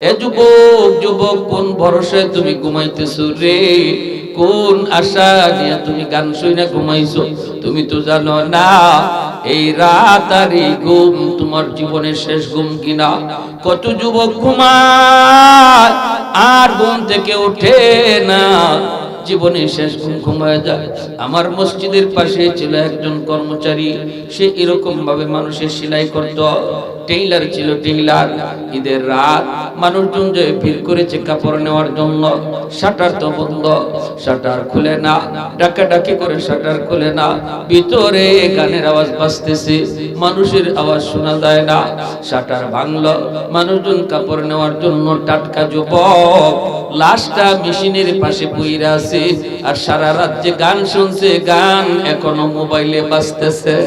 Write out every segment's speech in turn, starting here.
এ যুবক যুবক, কোন ভরসায় তুমি ঘুমাইতেছো রে? কোন আশা নিয়ে তুমি গান শুনে ঘুমাইছো? তুমি তো জানো না এই রাত আর এই ঘুম তোমার জীবনের শেষ ঘুম কিনা। কত যুবক ঘুমায় আর ঘুম থেকে ওঠে না, জীবনের শেষ ঘুম ঘুমায় যায়। আমার মসজিদের পাশে ছিল একজন কর্মচারী, সে এরকম ভাবে মানুষের সেলাই করত, টেইলার ছিল টেইলার। ঈদের রাত মানুষজন যে ভিড় করেছে কাপড় নেওয়ার জন্য, শাটার তো বন্ধ, শাটার খুলে না, ডাকাডাকি করে শাটার খুলে না, ভিতরে গানের আওয়াজ বাজতেছে, মানুষের আওয়াজ শোনা যায় না। শাটার ভাঙলো, মানুষজন কাপড় নেওয়ার জন্য, টাটকা যুবক লাশটা মেশিনের পাশে পইরা আছে, আর সারা রাত যে গান শুনছে, গান এখনো মোবাইলে বাজতেছে।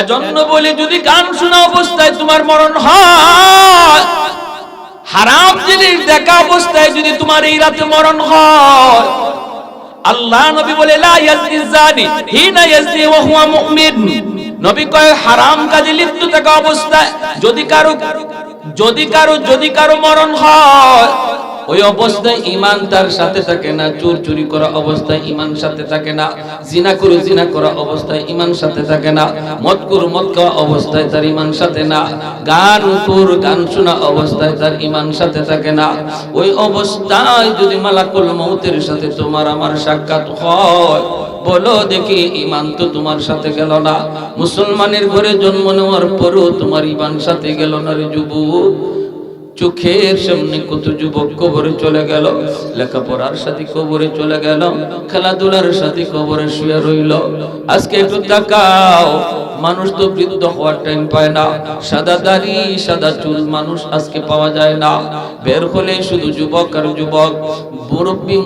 এজন্য বলি, যদি গান শোনা অবস্থায় তোমার মরণ হয়, হারাম জিনিস দেখা অবস্থায় যদি তোমার এই রাতে মরণ হয়, আল্লাহ নবী বলে লা ইয়াজনি জানি হিনা ইয়াজনি ওয়া হুয়া মুমিন। নবী কয় হারাম কাজে লিপ্ত থাকা অবস্থায় যদি কারো মরণ হয়, ওই অবস্থায় ঈমান তার সাথে থাকে না। চোর চুরি করা অবস্থায় ঈমান সাথে থাকে না, জিনা করা অবস্থায় ঈমান সাথে থাকে না, মদ খাওয়া অবস্থায় তার ঈমান সাথে না, গান শোনা অবস্থায় তার ঈমান সাথে থাকে না। ওই অবস্থায় যদি মালাকুল মউতের সাথে তোমার আমার সাক্ষাৎ হয়, বলো দেখি ঈমান তো তোমার সাথে গেল না। মুসলমানের ঘরে জন্ম নেওয়ার পরও তোমার ঈমান সাথে গেল না রে যুবক। চোখের সামনে কত যুবক কবরে চলে গেল, লেখাপড়ার সাথে কবরে চলে গেল, খেলাধুলার সাথে কবরে শুয়ে রইল। আজকে একটু তাকাও, মানুষ তো বৃদ্ধ হওয়ার টাইম পায় না, সাদা দাড়ি সাদা চুল মানুষ আজকে পাওয়া যায় না। বের হলে শুধু যুবক আর যুবক,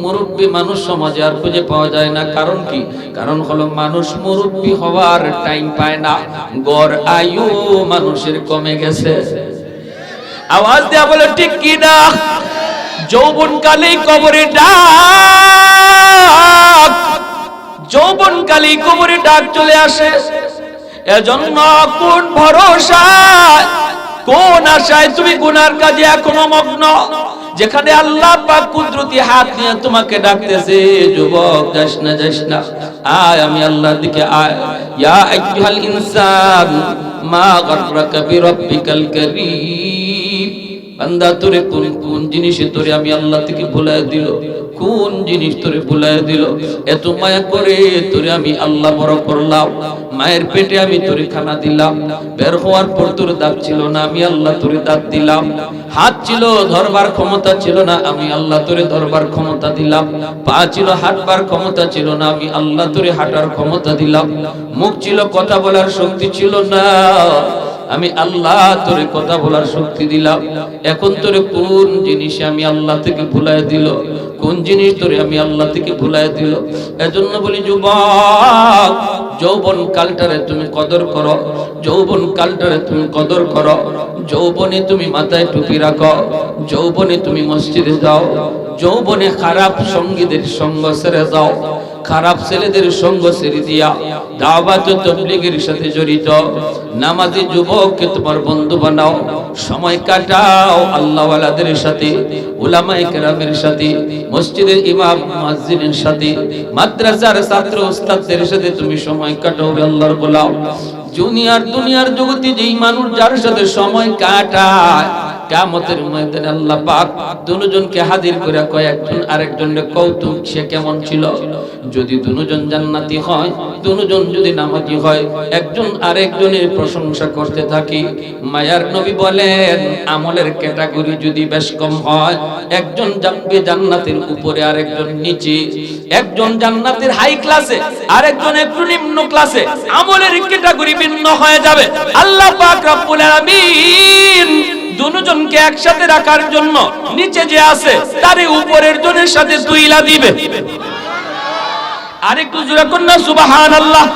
মুরব্বী মানুষ সমাজে আর খুঁজে পাওয়া যায় না। কারণ কি? কারণ হলো মানুষ মুরব্বী হওয়ার টাইম পায় না, গড় আয়ু মানুষের কমে গেছে। আওয়াজ দেয়া বলে ঠিক কি না? যৌবন কালেই কবরে ডাক, যৌবন কালেই কবরে ডাক চলে আসে। এজন্য কোন ভরসায়, কোন আশায় তুমি গুনার কাজে এখনো মগ্ন, যেখানে আল্লাহ পাক কুদরতি হাত নিয়ে তোমাকে ডাকতেছে, যুবক যাস না, আয় আমি আল্লাহর দিকে আয়। ইয়া আইয়ুহাল ইনসান মা গাররাকা বিরাব্বিকাল কারীম। বান্দা তোরে কোন জিনিসে তোরে আমি আল্লাহ থেকে ভুলায় দিল, কোন জিনিস তোরে ভুলায় দিল? এত মায়া করে তোরে আমি আল্লাহ বড় করলাম, মায়ের পেটে আমি তোরে খানা দিলাম, বের হওয়ার পর তোর দাঁত ছিল না, আমি আল্লাহ তোরে দাঁত দিলাম, হাত ছিল ধরবার ক্ষমতা ছিল না, আমি আল্লাহ তোরে ধরবার ক্ষমতা দিলাম, পা ছিল হাঁটবার ক্ষমতা ছিল না, আমি আল্লাহ তোরে হাঁটার ক্ষমতা দিলাম, মুখ ছিল কথা বলার শক্তি ছিল না, আমি আল্লাহ তোরে কথা বলার শক্তি দিলাম। এখন তোরে কোন জিনিসে আমি আল্লাহ থেকে ভুলায় দিল? কোন জিনিস তোরে আমি আল্লাহ থেকে ভুলায় দিল? এজন্য বলি যুবক, যৌবন কালটারে তুমি কদর করো, যৌবন কালটারে তুমি কদর করো। যৌবনে তুমি মাথায় টুপি রাখো, যৌবনে তুমি মসজিদে যাও, যৌবনে খারাপ সঙ্গীদের সঙ্গ ছেড়ে যাও, খারাপ ছেলেদের সঙ্গ ছেড়ে দিয়া দাওয়াত ও তাবলীগের সাথে জড়িত নামাজি যুবককে তোমার বন্ধু বানাও, সময় কাটাও আল্লাহওয়ালাদের সাথে, উলামায়ে কেরামের সাথে, মসজিদের ইমাম মুয়াজ্জিনের সাথে, মাদ্রাসার ছাত্র ওস্তাদদের সাথে তুমি সময় কাটাও, আল্লাহর গোলাম। দুনিয়ার জগতে যেই মানুষ যার সাথে সময় কাটায়, কিয়ামতের ময়দানে আল্লাহ পাক দুজনকে হাজির করে কয়, একজন আরেকজনের কৌতুক সে কেমন ছিল। যদি দুজন জান্নাতি হয়, দুজন যদি নামাজি হয়, একজন আরেকজনের প্রশংসা করতে থাকি। মায়ার নবী বলেন, আমলের ক্যাটাগরি যদি বেশ কম হয়, একজন যাবে জান্নাতের উপরে, আরেকজন নিচে, একজন জান্নাতের হাই ক্লাসে, আরেকজন একটু নিম্ন ক্লাসে, আমলের ক্যাটাগরি ভিন্ন হয়ে যাবে। আল্লাহ পাক রব্বুল আলামিন দুজনকে একসাথে রাখার জন্য নিচে যে আছে তারে উপরের জনের সাথে তুইলা দিবে। আরেকটু জোরে কোন না সুবহানাল্লাহ।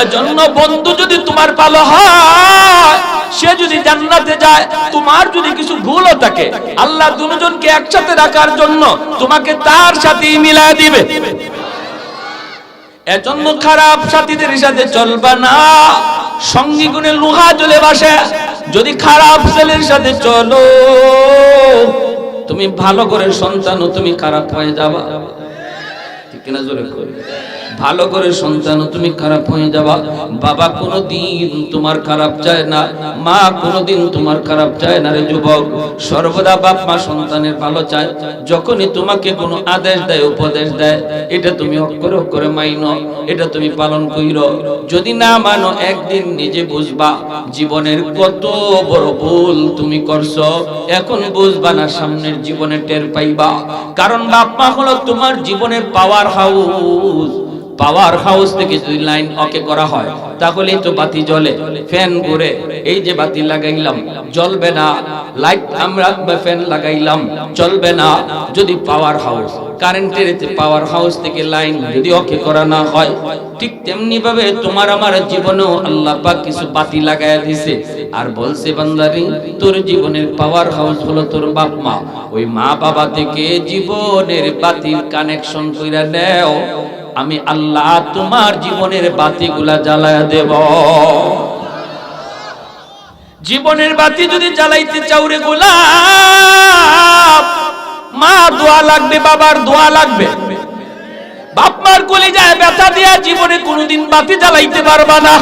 এজন্য বন্ধু যদি তোমার ভালো হয়, সে যদি জান্নাতে যায়, তোমার যদি কিছু ভুলও থাকে, আল্লাহ দুজনকে একসাথে রাখার জন্য তোমাকে তার সাথেই মিলায় দিবে। এজন্য খারাপ সাথীদের সাথে চলবা না, সঙ্গী গুণে লোহা জ্বলে বাসে, যদি খারাপ ছেলের সাথে চলো, তুমি ভালো করে সন্তানও তুমি খারাপ হয়ে যাবা। ঠিক কিনা জোরে করে? ভালো করে সন্তান তুমি খারাপ হয়ে যাবা। বাবা কোনোদিন তোমার খারাপ চায় না, মা কোনোদিন তোমার খারাপ চায় না রে যুবক। সর্বদা বাপ মা সন্তানের ভালো চায়। যখনই তোমাকে কোনো আদেশ দেয়, উপদেশ দেয়, এটা তুমি অক্ষরে অক্ষরে মাইনো, এটা তুমি পালন কইরো। যদি না মানো, একদিন নিজে বুঝবা জীবনের কত বড় ভুল তুমি করছো। এখন বুঝবা না, সামনের জীবনে টের পাইবা। কারণ বাপ মা হলো তোমার জীবনের পাওয়ার হাউস। পাওয়ার হাউস থেকে যদি লাইন ওকে করা হয়, তাহলেই তো বাতি জ্বলে, ফ্যান ঘুরে। এই যে বাতি লাগাইলাম, জ্বলবে না। লাইট আমরা ফ্যান লাগাইলাম, চলবে না। যদি পাওয়ার হাউস, কারেন্টের পাওয়ার হাউস থেকে লাইন যদি ওকে করা না হয়, ঠিক তেমনি ভাবে তোমার আমার জীবনেও আল্লাহ পাক কিছু বাতি লাগায়া দিয়েছে। আর বলছে, বান্দারি তোর জীবনের পাওয়ার হাউস হলো তোর বাপ মা। ওই মা বাবা থেকে জীবনের বাতির কানেকশন কইরা নেও, আমি আল্লাহ তোমার জীবনের বাতিগুলা জ্বালায়া দেব। জীবনের বাতি যদি জ্বালাইতে চাও রে গোলাপ, মা দোয়া লাগবে, বাবার দোয়া লাগবে। বাপ মার কলিজায় ব্যথা দিয়া জীবনে কোনোদিন বাতি জ্বালাইতে পারবা না।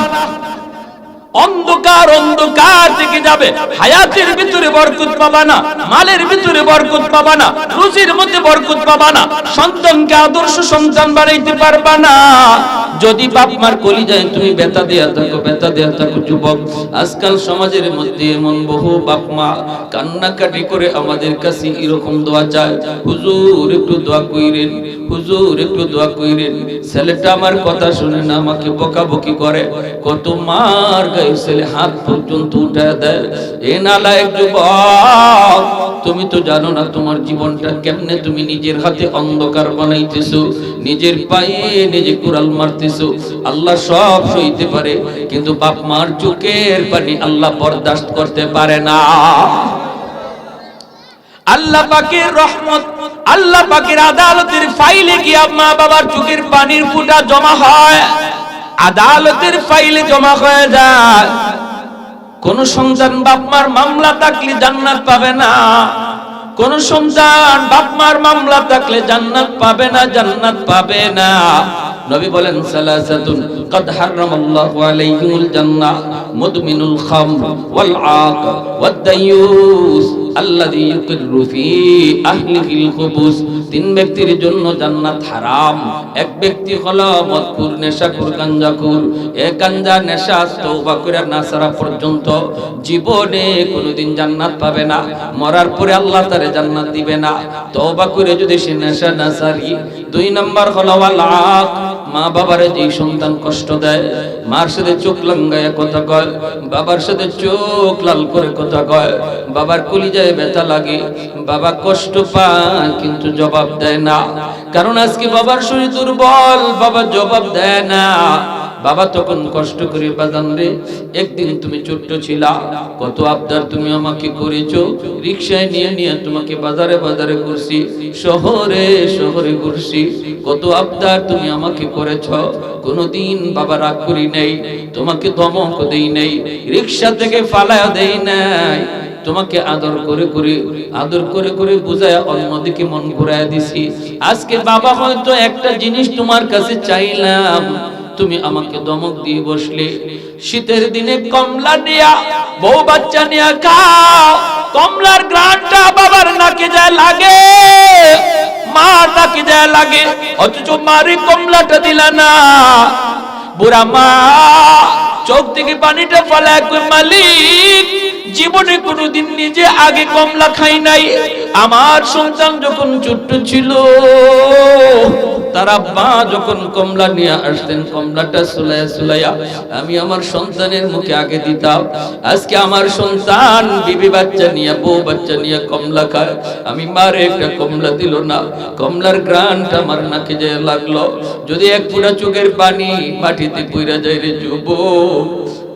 অন্ধকার অন্ধকার থেকে যাবে। হায়াতের ভিতরে বরকত পাবা না, মালের ভিতরে বরকত পাবা না, রুজির মধ্যে বরকত পাবা না, সন্তানকে আদর্শ সন্তান বানাইতে পারবা না যদি বাপ মার কলিজায় তুমি ব্যথা দেয়া থাকো, ব্যথা দেয়া থাকো। যুবক, আজকাল সমাজের মধ্যে এমন বহু বাপ মা কান্নাকাটি করে আমাদের কাছে এরকম দোয়া চায়, হুজুর একটু দোয়া কইরেন, হুজুর একটু দোয়া কইরেন। ছেলেটা আমার কথা শুনে না, আমাকে বকাবকি করে। কত মার ছেলে হাত পর্যন্ত উঠায় দেয়। এ নালায়েক যুবক, তুমি তো জানো না তোমার জীবনটা কেমনে তুমি নিজের হাতে অন্ধকার বানাইতেছো, নিজের পায়ে নিজে কুড়াল মারতেছো। আল্লাহ সব সইতে পারে, কিন্তু বাপ মার চোখের পানি আল্লাহ বরদাস্ত করতে পারে না। আল্লাহ পাকের রহমত, আল্লাহ পাকের আদালতের ফাইলে গিয়ে মা বাবার চোখের পানির ফোঁটা জমা হয়, আদালতের ফাইলে জমা হয়ে যায়। কোন সন্তান বাপ মার মামলা থাকলে জান্নাত পাবে না, কোন সন্তান বাপ মার মামলা থাকলে জান্নাত পাবে না, জান্নাত পাবে না। নবী বলেন, সালাসাতুন قد حرم الله عليهم الجنة مدمن الخمر والعاق والديوس الذي يقر في أهله الخبث। তিন ব্যক্তির জন্য জান্নাত হারাম। এক ব্যক্তি হলো মদখোর, নেশাখোর, গাঞ্জাখোর। এই গাঞ্জা নেশা তওবা করে না ছাড়া পর্যন্ত জীবনে কোনোদিন জান্নাত পাবে না। মরার পরে আল্লাহ তারে জান্নাত দিবে না, তওবা করে যদি সে নেশা না ছাড়ি। দুই নাম্বার হলো ওয়াল আক, মা বাবারে যে সন্তান কষ্ট দেয়, মার সাথে চোখ লাঙ্গায়া কথা কয়, বাবার সাথে চোখ লাল করে কথা কয়, বাবার কলিজায় ব্যথা লাগে, বাবা কষ্ট পায় কিন্তু জবাব দেয় না। কারণ আজকে বাবার শরীর দুর্বল, বাবা জবাব দেয় না। বাবা তখন কষ্ট করে, বাজান রে, একদিন তুমি ছোট্ট ছিলা, কত আবদার তুমি আমাকে করেছো, রিকশায় নিয়ে নিয়ে তোমাকে বাজারে বাজারে ঘুরছি, শহরে শহরে ঘুরছি, কত আবদার তুমি আমাকে করেছ। কোনদিন বাবা রাগ করি নাই, তোমাকে ধমক দেই নাই, রিকশা থেকে ফালায়া দেই নাই, তোমাকে আদর করে করে আদর করে করে বুঝায়া অন্যদিকে মন ঘুরাইয়া দিছি। আজকে বাবা হয়তো একটা জিনিস তোমার কাছে চাইলাম, তুমি আমাকে ধমক দিয়ে বসলে। শীতের দিনে কমলা নিয়া, বউ বাচ্চা নিয়া খাও, কমলার গ্রানটা বাবার নাকে যায় লাগে, মার নাকে যায় লাগে, অথচ মারে কমলাটা দিলা না। বুড়া মা চোখ থেকে পানিটা ফেলায় কই, মালিক, জীবনে কোনোদিন নিজে আগে কমলা খাই নাই। আমার সন্তান যখন ছোট্ট ছিল, তার আব্বা যখন কমলা নিয়ে আসতেন, কমলাটা সুলাইয়া সুলাইয়া আমি আমার সন্তানের মুখে আগে দিতাম। আজকে আমার সন্তান বিবি বাচ্চা নিয়ে, বউ বাচ্চা নিয়ে কমলা খায়, আমি মারে একটা কমলা দিল না, কমলার গ্রানটা আমার নাকে যায় লাগলো। যদি এক ফোঁটা চোখের পানি মাটিতে পইরা যায় রে যুবক,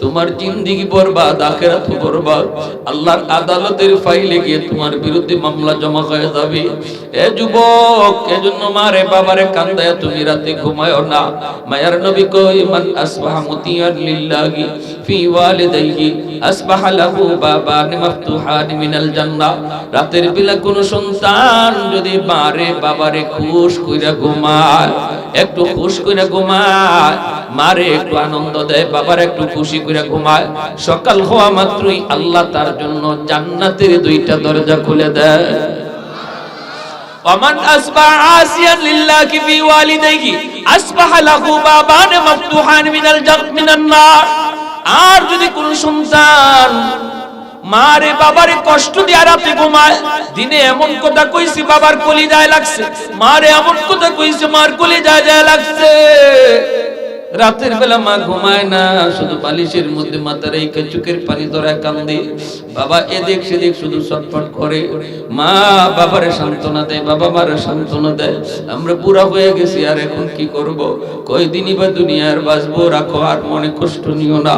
তোমার জিন্দেগি বরবাদ, আখিরাত বরবাদ। আল্লাহর আদালতের ফাইলে গিয়ে তোমার বিরুদ্ধে মামলা জমা হয়ে যাবে। এ যুবক, এজন্য মারে বাবারে কান্দায় তুমি রাতে ঘুমায়ো না। মায়ার নবী কই, মান আসবাহা মুতিয়ান লিল্লাহি ফি ওয়ালিদাইহি আসবাহা লাহু বাবান মাফতুহান মিনাল জান্নাহ। রাতের বেলা কোন সন্তান যদি মারে বাবারে খুশ কইরা ঘুমায়, একটু খুশ কইরা ঘুমায়, মারে একটু আনন্দ দেয়, বাবার একটু খুশি কইরা ঘুমায়, সকাল হওয়া মাত্রই আল্লাহ তার জন্য জান্নাতের দুইটা দরজা খুলে দেয়। ওমান আসবাহা আসিয়ান লিল্লাহি ফি ওয়ালিদাইহি আসবাহা লাহু বাবান মাফতুহান মিনান নার। আর যদি কোন সন্তান মারে বাবারে কষ্ট দিয়ে রাতে ঘুমায়, দিনে এমন কথা কইছি বাবার কলিজায় লাগছে, মারে এমন কথা কইছে মার কলিজায় যায় লাগছে, রাতের বেলা মা ঘুমায় না, শুধু বালিশের মধ্যে মাথা রেখে চোখের পানি ধরায় কান্দে, বাবা এদিক সেদিক শুধু ছটফট করে, মা বাবারে সান্ত্বনা দেয়, বাবা মারে সান্ত্বনা দেয়। আমরা বুড়া হয়ে গেছি, আর এখন কি করব, কয়দিনই বা দুনিয়ার বাঁচবো, রাখো আর মনে কষ্ট নিও না।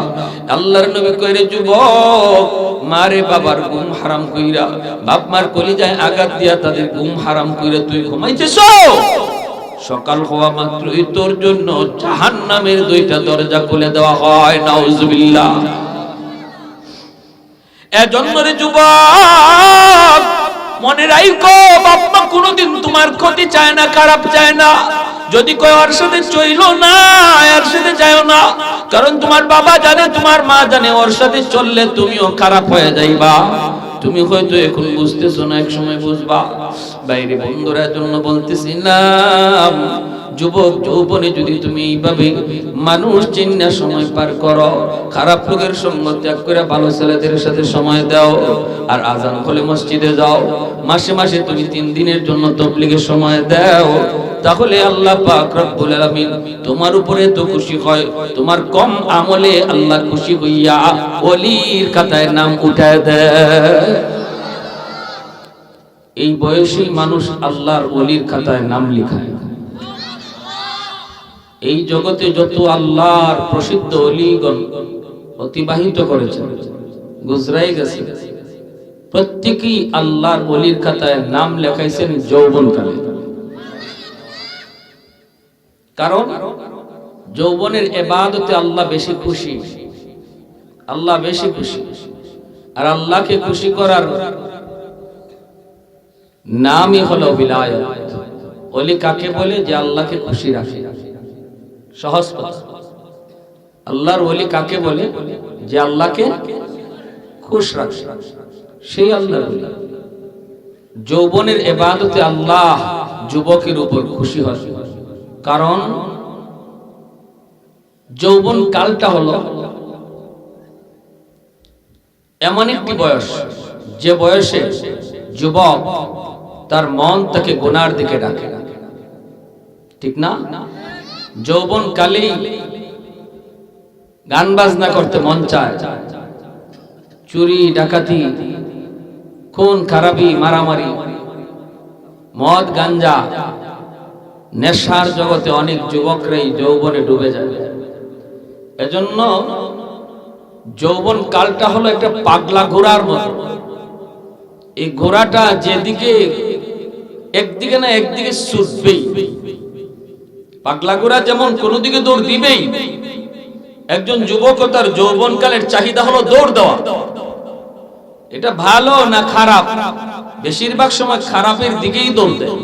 আল্লাহর নবী কইরে, যুবক, মারে বাবার ঘুম হারাম কইরা, বাপ মার কলিজায় আঘাত দিয়া তাদের ঘুম হারাম কইরা তুই ঘুমাইতেছো, সকাল হওয়া মাত্রই তোর জন্য জাহান্নামের দুইটা দরজা খুলে দেওয়া হয়। নাউজুবিল্লাহ। এজন্য রে যুবক, মনে রাখো, বাপ মা কোনোদিন তোমার ক্ষতি চায় না, খারাপ চায় না। যদি কয় ওর সাথে চইলো না, এর সাথে যাও না, কারণ তোমার বাবা জানে, তোমার মা জানে, ওর সাথে চললে তুমিও খারাপ হয়ে যাইবা। তুমি হয়তো এখন বুঝতেছো না, এক সময় বুঝবা। বাইরে বন্ধুরা জন্য বলতেছি না, যুবক যৌবনে যদি তুমি এইভাবে মানুষ চিন্না সময় পার করো, খারাপ লোকের সঙ্গ ত্যাগ করে ভালো ছেলেদের সাথে সময় দাও, আর আজান হলে মসজিদে যাও, মাসে মাসে তুমি 3 দিনের জন্য তাবলীগের সময় দাও, তাহলে আল্লাহ পাক রব্বুল আলামিন তোমার উপরে তো খুশি হয়, তোমার কম আমলে আল্লাহ খুশি হইয়া ওলির খাতায় নাম উঠায় দেয়। এই বয়সী মানুষ আল্লাহর ওলির খাতায় নাম লিখায়। এই জগতে যত আল্লাহর প্রসিদ্ধ ওলিগণ অতিবাহিত করেছেন, গুজরাই গেছে, প্রত্যেকেই আল্লাহর ওলির খাতায় নাম লেখাইছেন যৌবনকালে। কারণ যৌবনের ইবাদতে আল্লাহ বেশি খুশি, আল্লাহ বেশি খুশি। আর আল্লাহকে খুশি করার নামই হলো বিলায়াত। ওলি কাকে বলে? যে আল্লাহকে খুশি রাখে। সহজ কথা, আল্লাহর ওলি কাকে বলে? যে আল্লাহকে খুশ রাখে, সেই আল্লাহর ওলি। যৌবনের ইবাদতে আল্লাহ যুবকের উপর খুশি হয়, কারণ যৌবন কালটা হলো এমন একটি বয়স, যে বয়সে যুবক তার মন তাকে গুনার দিকে ডাকে, ঠিক না? যৌবন কালেই গান বাজনা করতে মন চায়, চুরি ডাকাতি, খুন খারাপি, মারামারি, মদ গাঞ্জা, নেশার জগতে অনেক যুবকরাই যৌবনে ডুবে যায়। এজন্য যৌবন কালটা হলো একটা পাগলা ঘোড়ার মতো। এই ঘোড়াটা যেদিকে একদিকে না একদিকে ছুটবেই। পাগলা ঘোড়া যেমন কোন দিকে দৌড় দিবেই, একজন যুবক তার যৌবনকালের চাহিদা হলো দৌড় দেওয়া। এটা ভালো না খারাপ? বেশিরভাগ সময় খারাপের দিকেই দৌড় দেয়।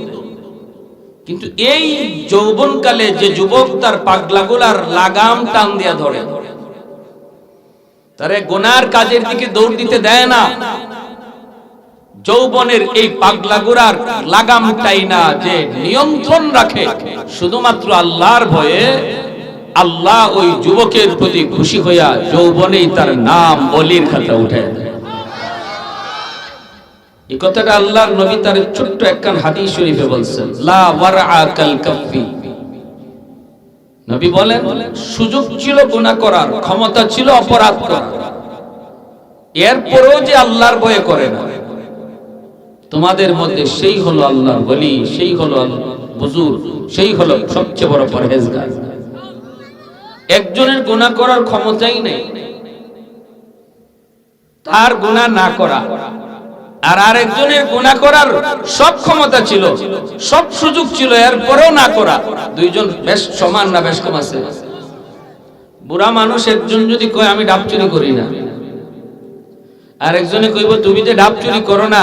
কিন্তু এই যৌবনকালে যে যুবক তার পাগলা ঘোড়ার লাগাম টান দিয়া ধরে, তারে গুনার কাজের দিকে দৌড় দিতে দেয় না। যৌবনের এই পাগলা ঘোড়ার লাগামটাই না যে নিয়ন্ত্রণ রাখে শুধুমাত্র আল্লাহর ভয়ে, আল্লাহ ওই যুবকের প্রতি খুশি হইয়া যৌবনেই তার নাম ওলির খাতা উঠে দেয়। এই কথাটা আল্লাহর নবী তার ছোট্ট একখান হাদিস শরীফে বলছেন, লা ওয়ারআ কাল কাফি। নবী বলেন, সুযোগ ছিল গুনাহ করার, ক্ষমতা ছিল অপরাধ করার, এরপরেও যে আল্লাহর ভয় করে না, তোমাদের মধ্যে সেই হলো আল্লাহর ওলি, সেই হলো বুজুর্গ, সেই হলো সবচেয়ে বড় পরহেজগার। একজনের গুনাহ করার ক্ষমতাই নেই, তার গুনাহ না করা, আর আরেকজনের গুনাহ করার সব ক্ষমতা ছিল, সব সুযোগ ছিল, এরপরেও না করা। দুইজন বেশ সমান না বেশ কম আছে? বুড়া মানুষ একজন যদি কয় আমি ডাব চুরি করি না, আর একজনে কইব তুমি যে ডাব চুরি করো না,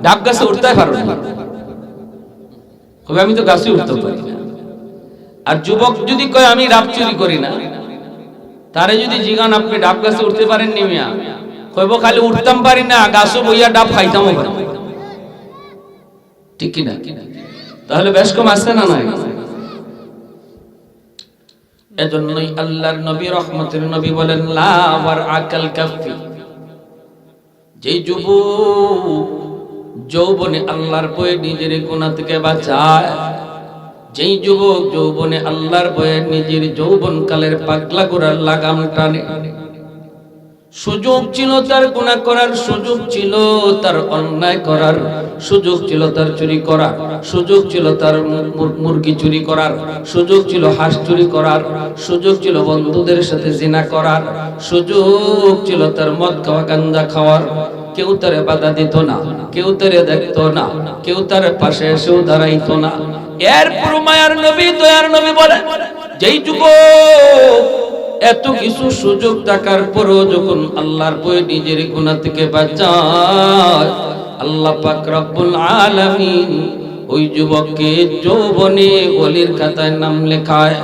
ডাব গাছে উঠতে পারো না, কবে আমি তো গাছে উঠতে পারি না। আর যুবক যদি কয় আমি ডাব চুরি করি না, তারে যদি জিগান আপনি ডাব গাছে উঠতে পারেন নি মিয়া, কইব খালি উঠতাম পারি না, গাছে বইয়া ডাব খাইতামও পারি। ঠিক কি না? তাহলে বেশ কম আছে না নাই? এজন্যই আল্লাহর নবী রহমতের নবী বলেন লা ওয়ার আকাল কাফি, যেই যুবক যৌবনে আল্লাহর ভয়ে নিজের গুনাহ থেকে বাঁচায়, যেই যুবক যৌবনে আল্লাহর ভয়ে নিজের যৌবন কালের পাগলা করার লাগাম টানে, সুযোগ ছিল তার গুনাহ করার, সুযোগ ছিল তার অন্যায় করার, সুযোগ ছিল তার চুরি করার, সুযোগ ছিল তার মুরগি চুরি করার, সুযোগ ছিল হাঁস চুরি করার, সুযোগ ছিল বন্ধুদের সাথে জিনা করার, সুযোগ ছিল তার মদ খাওয়া গাঁজা খাওয়ার, কেউ তারে বাধা দিত না, কেউ তারে দেখতো না, কেউ তার পাশে এসেও দাঁড়াইতো না। এরপর মায়ার নবী দয়ার নবী বলেন যেই যুবক এত কিছু সুযোগ থাকার পরও যখন আল্লাহর ভয়ে নিজের গুনাহ থেকে বাঁচায়, আল্লাহ পাক রব্বুল আলামিন ওই যুবককে যৌবনে ওলির খাতায় নাম লেখায়।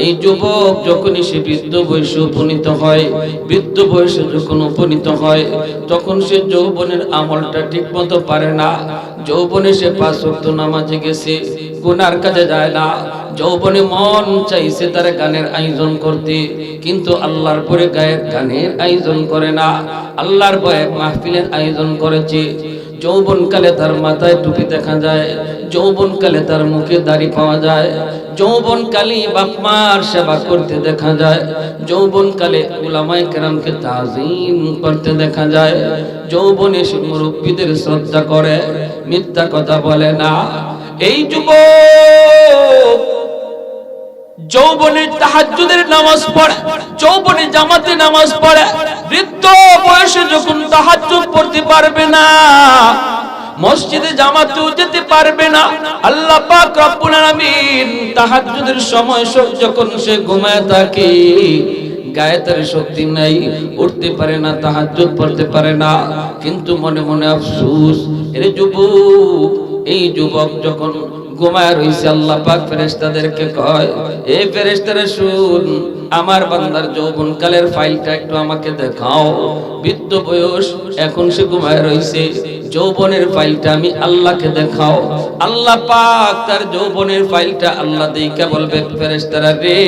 এই যুবক যখনই সে বৃদ্ধ বয়সে উপনীত হয়, বৃদ্ধ বয়সে যখন উপনীত হয়, তখন সে যৌবনের আমলটা ঠিক মতো পারে না। যৌবনে সে 5 ওয়াক্ত নামাজে গেছে, গুনার কাজে যায় না। যৌবনে মন চাইছে তার গানের আয়োজন করতে, কিন্তু আল্লাহর পরে গানের আয়োজন করে না, আল্লাহর ভয়ে মাহফিলের আয়োজন করেছে। যৌবনকালে তার মাথায় টুপি দেখা যায়, যৌবনকালে তার মুখে দাড়ি পাওয়া যায়, যৌবনকালে বাপ মার সেবা করতে দেখা যায়, যৌবনকালে উলামায়ে কেরামকে তাজিম করতে দেখা যায়, যৌবনে সে মুরব্বীদের শ্রদ্ধা করে, মিথ্যা কথা বলে না। এই যুবক যৌবনে তাহাজ্জুদের নামাজ পড়ে, যৌবনে জামাতে নামাজ পড়ে, বৃদ্ধ বয়সে যখন তাহাজ্জুদ পড়তে পারবে না, মসজিদে জামাতেও যেতে পারবে না, আল্লাহ পাক রব্বুল আলামিন তাহাজ্জুদের সময় যখন সে ঘুমায় থাকে, গায়ে তার শক্তি নাই, উঠতে পারে না, তাহাজ্জুদ পড়তে পারে না, কিন্তু মনে মনে আফসোস। এর যুবক, এই যুবক যখন ঘুমায় রইছে, আল্লাহ পাক ফেরেশতাদেরকে কয়, এই ফেরেশতারা শুন, আমার বান্দার যৌবনকালের ফাইলটা একটু আমাকে দেখাও। বৃদ্ধ বয়স, এখন সে ঘুমায় রইছে, যৌবনের ফাইলটা আমি আল্লাহকে দেখাও। আল্লাহ পাক তার যৌবনের ফাইলটা আল্লাহ দেইকা বলবে, ফেরেশতারা রে,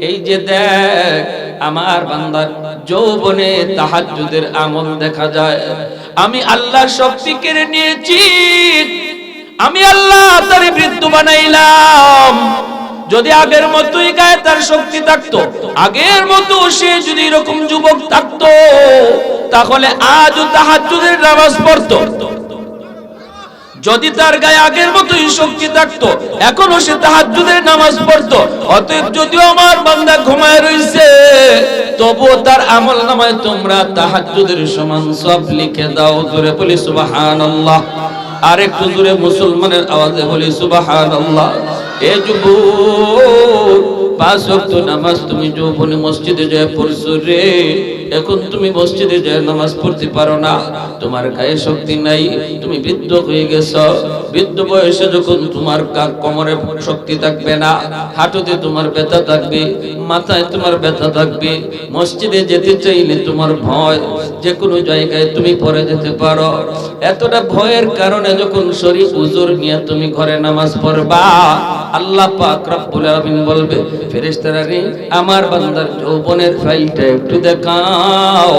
এই যে দেখ, আমার বান্দার যৌবনে তাহাজ্জুদের আমল দেখা যায়। আমি আল্লাহর শক্তি কেড়ে নিয়েছি, আমি আল্লাহ তারে বৃদ্ধ বানাইলাম। যদি আগের মতোই গায়ে তার শক্তি থাকতো, আগের মতো সে যদি এরকম যুবক থাকতো, তাহলে আজও তাহাজ্জুদের নামাজ পড়তো। যদি তার গায়ে আগের মতোই শক্তি থাকতো, এখনো সে তাহাজ্জুদের নামাজ পড়তো। অতএব যদিও আমার বান্দা ঘুমায় রইছে, তবুও তার আমল নামায় তোমরা তাহাজ্জুদের সমান সওয়াব লিখে দাও। জোরে বলি সুবহানাল্লাহ। আর একটু জোরে মুসলমানের আওয়াজে বলি সুবহানাল্লাহ। এ যুবক, 5 ওয়াক্ত নামাজ তুমি যৌবনে মসজিদে যায় পড়ছো রে, এখন তুমি মসজিদে যায় নামাজ পড়তে পারো না, তোমার গায়ে শক্তি নাই, তুমি বৃদ্ধ হয়ে গেছো। বৃদ্ধ বয়সে যখন তোমার কোমরে শক্তি থাকবে না, হাঁটুতে তোমার ব্যথা থাকবে, মাথায় তোমার ব্যথা থাকবে, মসজিদে যেতে চাইলে তোমার ভয়, যে কোনো জায়গায় তুমি পড়ে যেতে পারো। এতটা ভয়ের কারণে যখন শরীর উজুর নিয়ে তুমি ঘরে নামাজ পড়বা, আল্লাহ পাক রব্বুল আলামিন বলবে, ফেরেশতারা রে, আমার বান্দার যৌবনের ফাইলটা একটু দেখাও।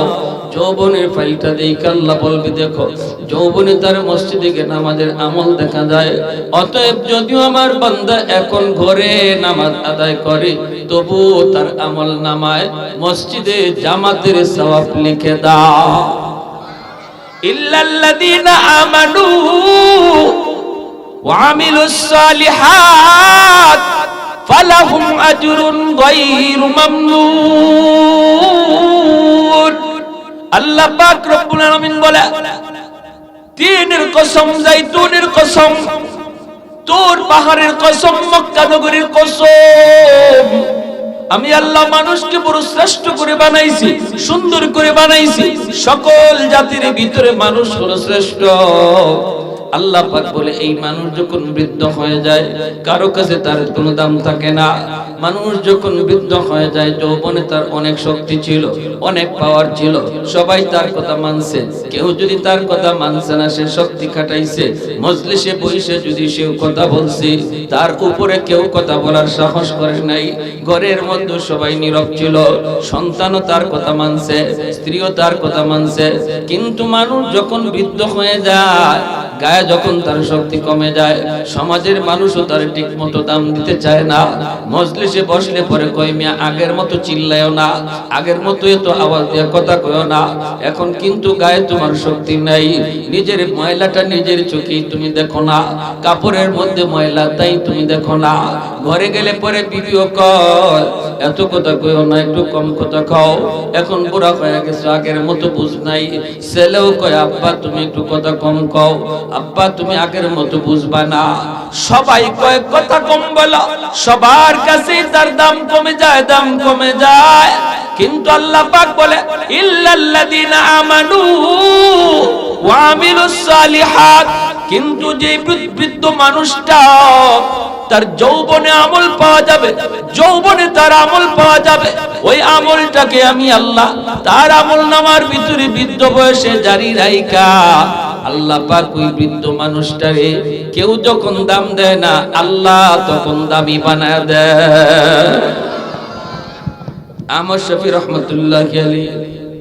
যৌবনের ফাইলটা দেখে আল্লাহ বলবে, দেখো, যৌবনে তার মসজিদে গিয়ে নামাজের আমল দেখা যায়। অতএব যদিও আমার বান্দা এখন ঘরে নামাজ আদায় করে, তবুও তার আমল নামায় মসজিদে জামাতের সওয়াব লিখে দাও। ইল্লাল্লাযীনা আমানু ওয়া আমিলুস সালিহাত ফালাহুম আজরুন গায়রু মামনুন। আল্লাহ পাক রব্বুল আলামিন বলে, তিনের কসম, জাইতুনের কসম, তুর পাহাড়ের কসম, মক্কা নগরীর কসম, আমি আল্লাহ মানুষকে বড় শ্রেষ্ঠ করে বানাইছি, সুন্দর করে বানাইছি, সকল জাতির ভিতরে মানুষ হলো শ্রেষ্ঠ। আল্লাহ পাক বলে, এই মানুষ যখন বৃদ্ধ হয়ে যায় কারো কাছে তার কোনো দাম থাকে না। মানুষ যখন বৃদ্ধ হয়ে যায়, যৌবনে তার অনেক শক্তি ছিল, অনেক পাওয়ার ছিল, সবাই তার কথা মানছে। কেউ যদি তার কথা মানছে না, সে শক্তি খাটাইছে, মজলিসে বসে যদি সেও কথা বলছে, তার উপরে কেউ কথা বলার সাহস করে নাই। ঘরের মধ্যে সবাই নীরব ছিল, সন্তানও তার কথা মানছে, স্ত্রীও তার কথা মানছে। কিন্তু মানুষ যখন বৃদ্ধ হয়ে যায়, গায়ে যখন তার শক্তি কমে যায়, সমাজের মানুষও তার ঠিক মতো দাম দিতে চায় না। মজলিসে বসলে পরে কয়, মিয়া আগের মতো চিল্লায়ও না, আগের মতো এত আওয়াজ দিয়ে কথা কয়ও না, এখন কিন্তু গায়ে তোমার শক্তি নাই। নিজের ময়লাটা নিজের চোখেই তুমি দেখো না, কাপড়ের মধ্যে ময়লা তাই তুমি দেখো না। ঘরে গেলে পরে বিবিও কয়, এত কথা কয়ও না, একটু কম কথা খাও, এখন বুড়া হয়ে গেছো, আগের মতো বুঝ নাই। ছেলেও কয়, আব্বা তুমি একটু কথা কম কও, আব্বা তুমি আগের মতো বুঝবা না। সবাই কয় কথা কম বলো, সবার কাছে তার দাম কমে যায়, দাম কমে যায়। কিন্তু আল্লাহ পাক বলে, ইল্লাল্লাযীনা আমানু ওয়া আমিলুস সালিহাত, কিন্তু যে বৃদ্ধ মানুষটা তার যৌবনে আমল পাওয়া যাবে, যৌবনে তার আমল পাওয়া যাবে, ওই আমলটাকে আমি আল্লাহ তার আমল নামার ভিতরে বৃদ্ধ বয়সে জারি রাইখা আল্লাহ পাক ওই বৃদ্ধ মানুষটারে কেউ যখন দাম দেয় না, আল্লাহ তখন দামি বানায় দেয়। আহমদ শফি রহমতুল্লাহি আলাইহি,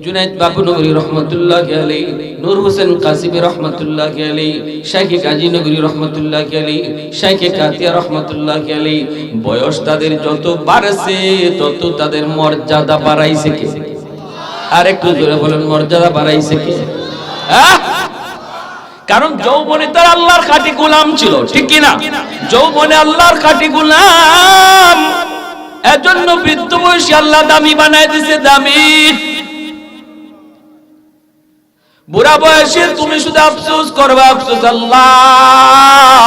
জুনাইদ বাবুনগরী রহমতুল্লাহি আলাইহি, নূর হোসেন কাসিমি রহমতুল্লাহি আলাইহি, শাইখে গাজী নগরী রহমতুল্লাহি আলাইহি, শাইখে কাতিয়া রহমতুল্লাহি আলাইহি, বয়স তাদের যত বাড়ছে তত তাদের মর্যাদা বাড়াইছে কে? আর একটু জোরে বলেন, মর্যাদা বাড়াইছে কে? কারণ যৌবনে তার আল্লাহর খাঁটি গোলাম ছিল, ঠিক কি না? যৌবনে আল্লাহর খাঁটি গোলাম, এজন্য বৃদ্ধ বয়সে আল্লাহ দামি বানায় দিয়েছে, দামি। বুড়া বয়সে তুমি শুধু আফসোস করবা, আফসোস, আল্লাহ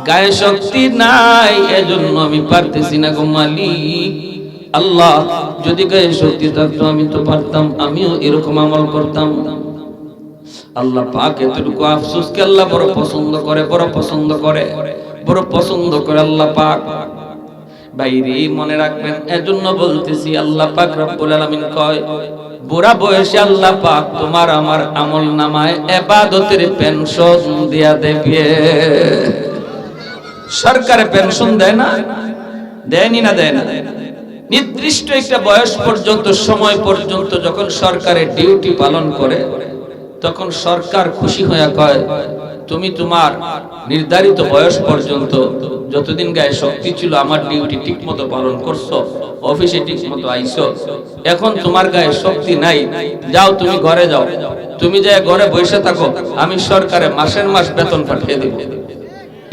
গায়ে শক্তি নাই, এজন্য আমি পারতেছি না গো মালিক। আল্লাহ যদি গায়ে শক্তি থাকতো আমি তো পারতাম, আমিও এরকম আমল করতাম। আল্লাহ পাক এতটুকু আফসোসকে আল্লাহ বড় পছন্দ করে, বড় পছন্দ করে, বড় পছন্দ করে আল্লাহ পাক। বাইরে মনে রাখবেন, এজন্য বলতেছি, আল্লাহ পাক রব্বুল আলামিন কয়, বুড়া বয়সে আল্লাহ পাক তোমার আমার আমল নামায় ইবাদতের পেনশন দিয়া দেবে। সরকারে পেনশন দেয় না? দেয়নি না? দেয় না। নির্দিষ্ট একটা বয়স পর্যন্ত, সময় পর্যন্ত যখন সরকারের ডিউটি পালন করে, তখন সরকার খুশি হয়ে কয়, তুমি তোমার নির্ধারিত বয়স পর্যন্ত যতদিন গায়ে শক্তি ছিল আমার ডিউটি ঠিক মতো পালন করছো, অফিসে ঠিক মতো আইছো, এখন তোমার গায়ে শক্তি নাই, যাও তুমি ঘরে যাও, তুমি যাই ঘরে বসে থাকো, আমি সরকারে মাসের মাস বেতন পাঠিয়ে দেব।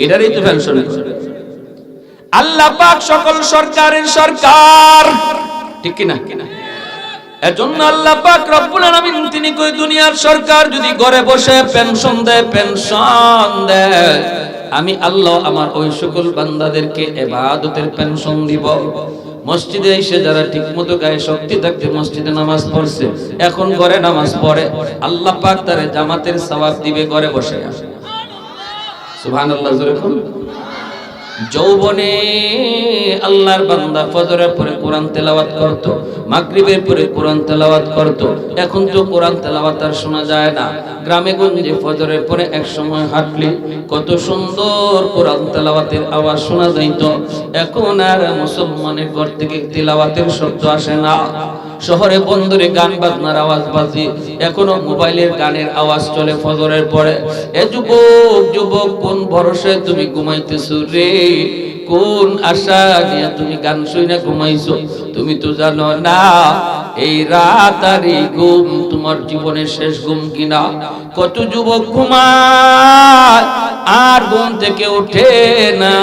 এটারই তো পেনশন। আল্লাহ পাক সকল সরকারের সরকার, ঠিক কি না? এজন্য আল্লাহ পাক রব্বুল আলামিন তিনি কই, দুনিয়ার সরকার যদি ঘরে বসে পেনশন দেয়, পেনশন দেয়, আমি আল্লাহ আমার ওই সকল বান্দাদেরকে ইবাদতের পেনশন দিব। মসজিদে এসে যারা ঠিকমতো গায়ে শক্তি থাকতে মসজিদে নামাজ পড়ছে, এখন ঘরে নামাজ পড়ে, আল্লাহ পাক তারে জামাতের সওয়াব দিবে ঘরে বসে। সুবহানাল্লাহ, জোরে বলুন। যৌবনে আল্লাহর বান্দা ফজরের পরে কোরআন তেলাওয়াত করত, মাগরিবের পরে কোরআন তেলাওয়াত করত, এখন তো কোরআন তেলাওয়াত আর শোনা যায় না। গ্রামে গঞ্জে ফজরের পরে এক সময় হাঁটলে কত সুন্দর কোরআন তেলাওয়াতের আওয়াজ শোনা যাইত, এখন আর মুসলমানের ঘর থেকে তেলাওয়াতের শব্দ আসে না। শহরে বন্দরে গান বাজনার আওয়াজ বাজে, এখনো মোবাইলের গানের আওয়াজ চলে ফজরের পরে। এ যুবক, যুবক, কোন ভরসায় তুমি ঘুমাইতেছো রে? কোন আশা নিয়ে তুমি গান শুনে ঘুমাইছো? তুমি তো জানো না এই রাত আর এই ঘুম তোমার জীবনের শেষ ঘুম কিনা। কত যুবক ঘুমায় আর ঘুম থেকে ওঠে না,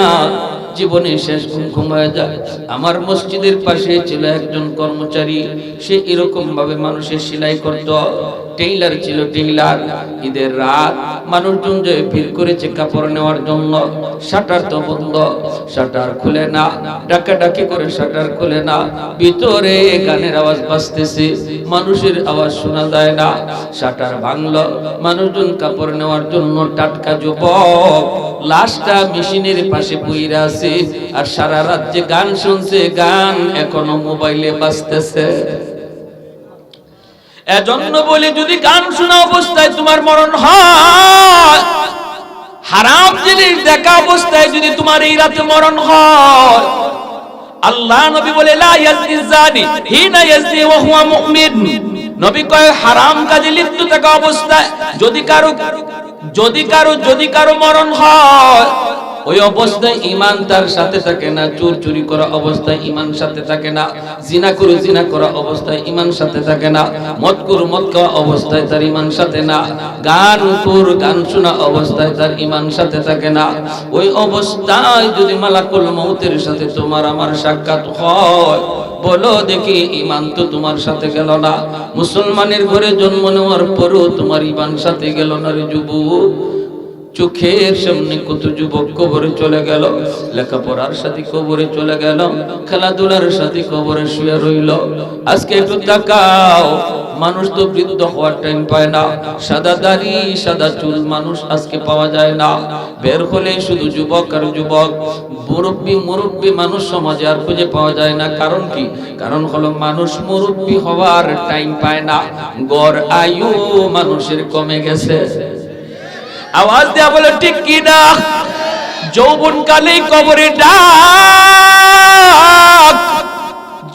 জীবনে শেষ ঘুমায় যায়। আমার মসজিদের পাশে ছিল একজন কর্মচারী, সে এরকম ভাবে মানুষের সেলাই করত, টেইলার ছিল টেইলার। ঈদের রাত মানুষজন যে ভিড় করেছে কাপড় নেওয়ার জন্য, শাটার তো বন্ধ, শাটার খুলে না, ডাকাডাকি করে শাটার খুলে না, ভিতরে গানের আওয়াজ বাজতেছে, মানুষের আওয়াজ শোনা যায় না। শাটার ভাঙলো, মানুষজন কাপড় নেওয়ার জন্য, টাটকা যুবক লাশটা মেশিনের পাশে বইরা আছে, আর সারা রাত যে গান শুনছে, গান এখনো মোবাইলে বাজতেছে। এজন্য বলি, যদি গান শোনা অবস্থায় তোমার মরণ হয়, হারাম জিনিস দেখা অবস্থায় যদি তোমার এই রাতে মরণ হয়, আল্লাহ নবী বলে লা ইয়াজনি জানি হিনা ইয়াজনি ওয়া হুয়া মুমিন। নবী কয় হারাম কাজে লিপ্ত থাকা অবস্থায় যদি কারো মরণ হয়, ওই অবস্থায় ঈমান তার সাথে থাকে না। চুরি করা অবস্থায় ঈমান সাথে থাকে না, জিনা করা অবস্থায় ঈমান সাথে থাকে না, মদ খাওয়া অবস্থায় তার ঈমান সাথে না, গান শোনা অবস্থায় তার ঈমান সাথে থাকে না। ওই অবস্থায় যদি মালাকুল মউতের সাথে তোমার আমার সাক্ষাৎ হয়, বলো দেখি ঈমান তো তোমার সাথে গেল না। মুসলমানের ঘরে জন্ম নেওয়ার পরও তোমার ঈমান সাথে গেল না রে যুবক। চোখের সামনে কত যুবক কবরে চলে গেল, লেখাপড়ার সাথে কবরে চলে গেল, খেলাধুলার সাথে কবরে শুয়ে রইল। আজকে একটু তাকাও, মানুষ তো বৃদ্ধ হওয়ার টাইম পায় না, সাদা দাড়ি সাদা চুল মানুষ আজকে পাওয়া যায় না। বের হলে শুধু যুবক আর যুবক, মুরব্বী মানুষ সমাজে আর খুঁজে পাওয়া যায় না। কারণ কি? কারণ হলো মানুষ মুরব্বী হওয়ার টাইম পায় না, গড় আয়ু মানুষের কমে গেছে। আওয়াজ দেয়া বলে ঠিক কি না? যৌবন কালে কবরে ডাক,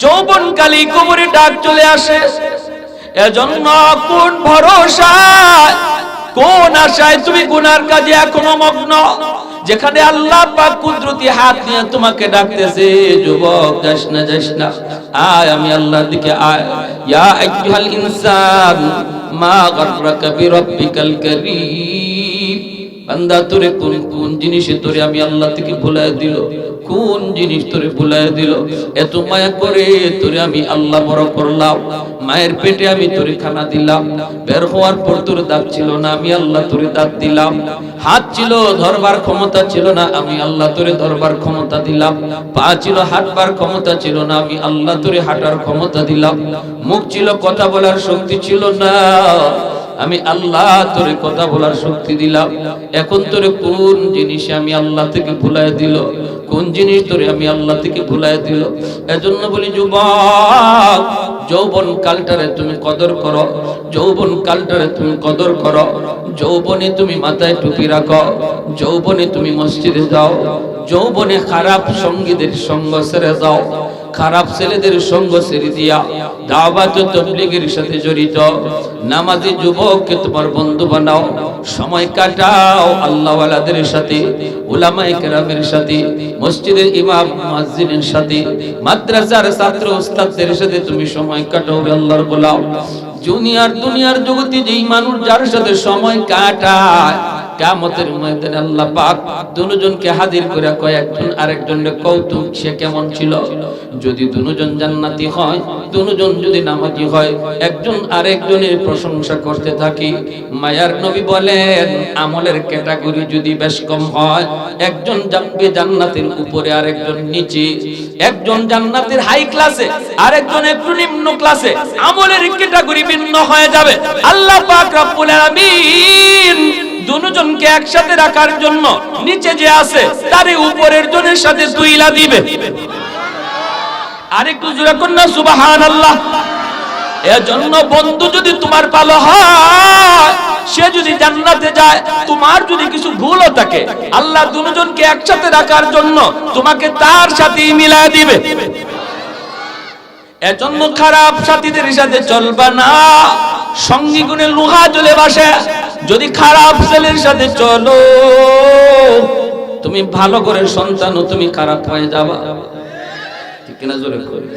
যৌবন কালে কবরে ডাক চলে আসে। এজন্য কোন ভরসা, কোন আশায় তুমি গুনার কাজে এখনো মগ্ন, যেখানে আল্লাহ পাক কুদরতি হাত নিয়ে তোমাকে ডাকতেছে, যুবক যাস না, আয় আমি আল্লাহর দিকে আয়। ইয়া আইয়ুহাল ইনসান মা গাররাকা বিরাব্বিকাল কারীম। বান্দা তোরে কোন জিনিসে তোরে আমি আল্লাহ থেকে ভুলায় দিল, কোন জিনিস তোরে ভুলায় দিল? এত মায়া করে তোরে আমি আল্লাহ বড় করলাম, মায়ের পেটে আমি তোরে খানা দিলাম, বের হওয়ার পর তোর দাঁত ছিল না, আমি আল্লাহ তোরে দাঁত দিলাম, হাত ছিল ধরবার ক্ষমতা ছিল না, আমি আল্লাহ তোরে ধরবার ক্ষমতা দিলাম, পা ছিল হাঁটবার ক্ষমতা ছিল না, আমি আল্লাহ তোরে হাঁটার ক্ষমতা দিলাম, মুখ ছিল কথা বলার শক্তি ছিল না, আমি আল্লাহ তোরে কথা বলার শক্তি দিলাম। এখন তোরে কোন জিনিস আমি আল্লাহ থেকে ভুলায় দিল? কোন জিনিস তোরে আমি আল্লাহ থেকে ভুলায় দিল? এজন্য বলি যুবক, যৌবন কালটারে তুমি কদর করো, যৌবন কালটারে তুমি কদর করো। যৌবনে তুমি মাথায় টুপি রাখো, যৌবনে তুমি মসজিদে যাও, যৌবনে খারাপ সঙ্গীদের সঙ্গ ছেড়ে যাও, খারাপ ছেলেদের সঙ্গ ছেড়ে দিয়া দাওয়াত ও তাবলীগের সাথে জড়িত নামাজি যুবককে তোমার বন্ধু বানাও, সময় কাটাও আল্লাহওয়ালাদের সাথে, উলামায়ে কেরামের সাথে, মসজিদের ইমাম মুয়াজ্জিনের সাথে, মাদ্রাসার ছাত্র উস্তাদদের সাথে তুমি সময় কাটাও, আল্লাহর গোলাম। দুনিয়ার জগতে যেই মানুষ যার সাথে সময় কাটায়, কিয়ামতের ময়দানে আল্লাহ পাক দুজনকে হাজির করে কয়, একজন আরেকজনের কৌতুক সে কেমন ছিল। যদি দুজন জান্নাতি হয়, দুজন যদি নামাজি হয়, একজন আরেকজনের প্রশংসা করতে থাকে। মায়ার নবী বলেন, আমলের ক্যাটাগরি যদি বেশ কম হয়, একজন যাবে জান্নাতের উপরে আরেকজন নিচে, একজন জান্নাতের হাই ক্লাসে আরেকজন একটু নিম্ন ক্লাসে, আমলের ক্যাটাগরি ভিন্ন হয়ে যাবে। আল্লাহ পাক রব্বুল আলামিন দুজনকে একসাথে রাখার জন্য নিচে যে আছে তার উপরের জনের সাথে তুইলা দিবে। আরেকটু জোরে করুন না সুবহানাল্লাহ। এজন্য বন্ধু যদি তোমার ভালো হয়, সে যদি জান্নাতে যায়, তোমার যদি কিছু ভুলও থাকে, আল্লাহ দুজনকে একসাথে রাখার জন্য তোমাকে তার সাথেই মিলায় দিবে। এজন্য খারাপ সাথীদের সাথে চলবা না, সঙ্গী গুণে লোহা জ্বলে বসে। যদি খারাপ ছেলের সাথে চলো, তুমি ভালো করে সন্তানও তুমি খারাপ হয়ে যাবা। ঠিক কিনা জোরে করে?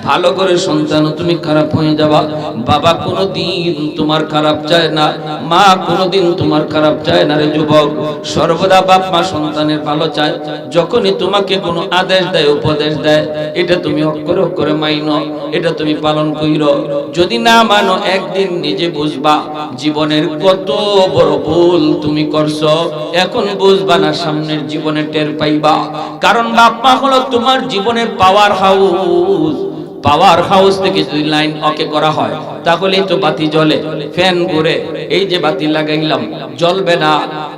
ভালো করে সন্তান তুমি খারাপ হয়ে যাবা। বাবা কোনোদিন তোমার খারাপ চায় না, মা কোনোদিন তোমার খারাপ চায় না রে যুবক। সর্বদা বাপ মা সন্তানের ভালো চায়। যখনই তোমাকে কোনো আদেশ দেয়, উপদেশ দেয়, এটা তুমি অক্ষরে অক্ষরে মাইনো, এটা তুমি পালন কইরো। যদি না মানো একদিন নিজে বুঝবা জীবনের কত বড় ভুল তুমি করছো। এখন বুঝবা না, সামনের জীবনে টের পাইবা। কারণ বাপ মা হলো তোমার জীবনের পাওয়ার হাউস। পাওয়ার হাউস থেকে যদি লাইন ওকে করা হয় তাহলেই তো বাতি জ্বলে, ফ্যান ঘুরে। এই যে বাতি লাগাইলাম জ্বলবে না,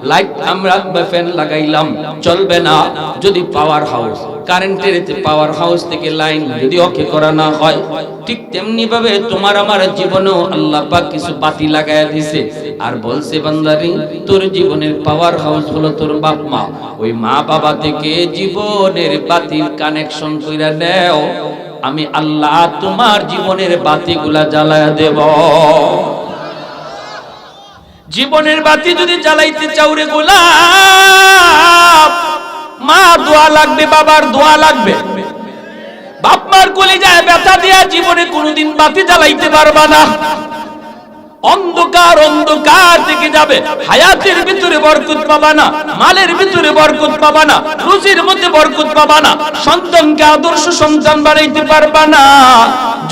লাইট আমরা ফ্যান লাগাইলাম চলবে না। যদি পাওয়ার হাউস, কারেন্টের পাওয়ার হাউস থেকে লাইন যদি ওকে করা না হয়, ঠিক তেমনি ভাবে তোমার আমার জীবনেও আল্লাহ পাক কিছু বাতি লাগায়া দিয়েছে। আর বলছে বান্দারি, তোর জীবনের পাওয়ার হাউস হলো তোর বাপ মা। ওই মা বাবা থেকে জীবনের বাতির কানেকশন কইরা নেও, আমি আল্লাহ তোমার জীবনের বাতিগুলা জ্বালায়া দেব। জীবনের বাতি যদি জ্বালাইতে চাও রে গোলাপ, মা দোয়া লাগবে, বাবার দোয়া লাগবে। বাপ মার কলিজায় ব্যথা দিয়া জীবনে কোনোদিন বাতি জ্বালাইতে পারবা না। অন্ধকার অন্ধকার থেকে যাবে। হায়াতের ভিতরে বরকত পাবা না, মালের ভিতরে বরকত পাবা না, রুজির মধ্যে বরকত পাবা না, সন্তানকে আদর্শ সন্তান বানাইতে পারবা না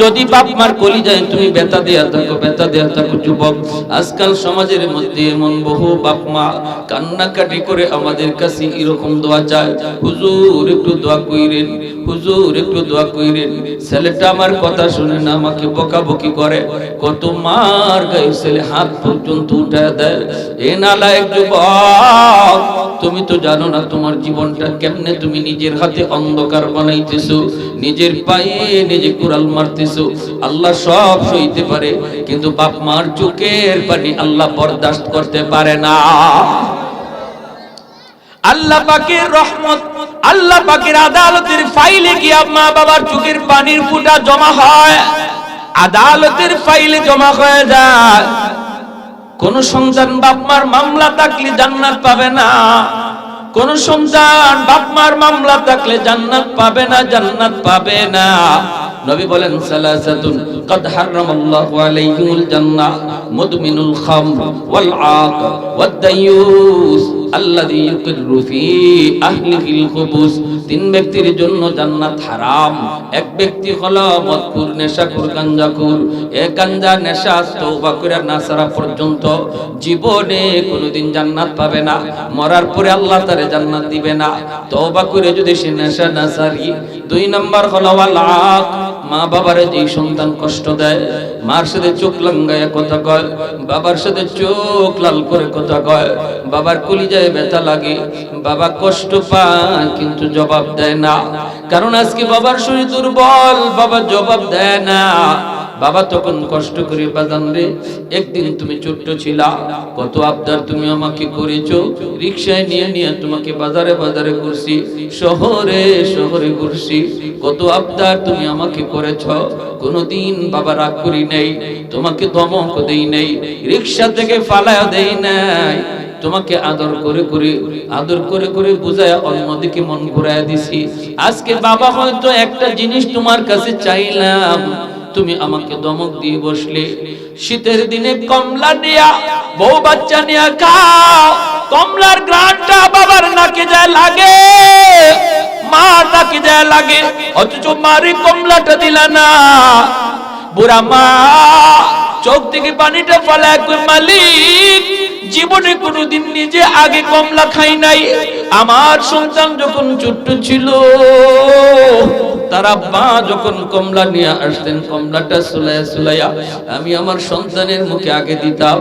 যদি বাপ মার কলিজায় তুমি ব্যথা দেয়া থাকো, ব্যথা দেয়া থাকো। যুবক, আজকাল সমাজের মধ্যে এমন বহু বাপ মা কান্নাকাটি করে আমাদের কাছে এরকম দোয়া চায়, হুজুর একটু দোয়া কইরেন, হুজুর একটু দোয়া কইরেন। ছেলেটা আমার কথা শুনে না, আমাকে বকাবকি করে। কত মার গায়ে ছেলে হাত পর্যন্ত উঠায় দেয়। এ নালায়েক যুবক, তুমি তো জানো না তোমার জীবনটা কেমনে তুমি নিজের হাতে অন্ধকার বানাইতেছো, নিজের পায়ে নিজে কুড়াল মারতেছো। আল্লাহ সব সইতে পারে, কিন্তু বাপ মার চোখের পানি আল্লাহ বরদাস্ত করতে পারে না। আল্লাহ পাকের রহমত, আল্লাহ পাকের আদালতের ফাইলে গিয়ে মা বাবার চোখের পানির ফোঁটা জমা হয়, আদালতের ফাইলে জমা হয়ে যায়। কোন সন্তান বাপ মার মামলা থাকলে জান্নাত পাবে না, কোন সন্তান বাপ মার মামলা থাকলে জান্নাত পাবে না, জান্নাত পাবে না। নবী বলেন সালাসাতুন قد حرم الله عليهم الجنة مدمن الخمر والعاق والديوث الذي يقر في أهله الخبث। তিন ব্যক্তির জন্য জান্নাত হারাম। এক ব্যক্তি হলো মদখোর, নেশাখোর, গাঞ্জাখোর। এই গাঞ্জা নেশা তওবা করে না ছাড়া পর্যন্ত জীবনে কোনোদিন জান্নাত পাবে না। মরার পরে আল্লাহ তারে জান্নাত দিবে না, তওবা করে যদি সে নেশা না ছাড়ি। দুই নাম্বার হলো ওয়াল আক, মা বাবারে যে সন্তান কষ্ট দেয়, মার সাথে চোখ লাঙ্গায়া কথা কয়, বাবার সাথে চোখ লাল করে কথা কয়, বাবার কলিজায় ব্যথা লাগে, বাবা কষ্ট পায় কিন্তু জবাব দেয় না। কারণ আজকে বাবার শরীর দুর্বল, বাবা জবাব দেয় না। বাবা তখন কষ্ট করে, বাজান রে একদিন তুমি ছোট্ট ছিলা, কত আবদার তুমি আমাকে করেছো, রিকশায় নিয়ে নিয়ে তোমাকে বাজারে বাজারে ঘুরছি, শহরে শহরে ঘুরছি, কত আবদার তুমি আমাকে করেছ। কোনদিন বাবা রাগ করি নাই, তোমাকে ধমক দেই নাই, রিকশা থেকে ফালায়া দেই নাই, তোমাকে আদর করে করে আদর করে করে বুঝায় অন্যদিকে মন ঘুরায় দিছি। আজকে বাবা হয়তো একটা জিনিস তোমার কাছে চাইলাম, তুমি আমাকে ধমক দিয়ে বসলে। শীতের দিনে কমলা নিয়া বউ বাচ্চা নিয়া খাও, কমলার গ্রানটা বাবার নাকে যায় লাগে, মার নাকে যায় লাগে, অথচ মারে কমলাটা দিলা না। বুড়া মা চোখ থেকে পানিটা ফেলায় কই, মালিক জীবনে কোনোদিন নিজে আগে কমলা খাই নাই। আমার সন্তান যখন ছোট্ট ছিল, তার আব্বা যখন কমলা নিয়ে আসতেন, কমলাটা সুলাইয়া সুলাইয়া আমি আমার সন্তানের মুখে আগে দিতাম।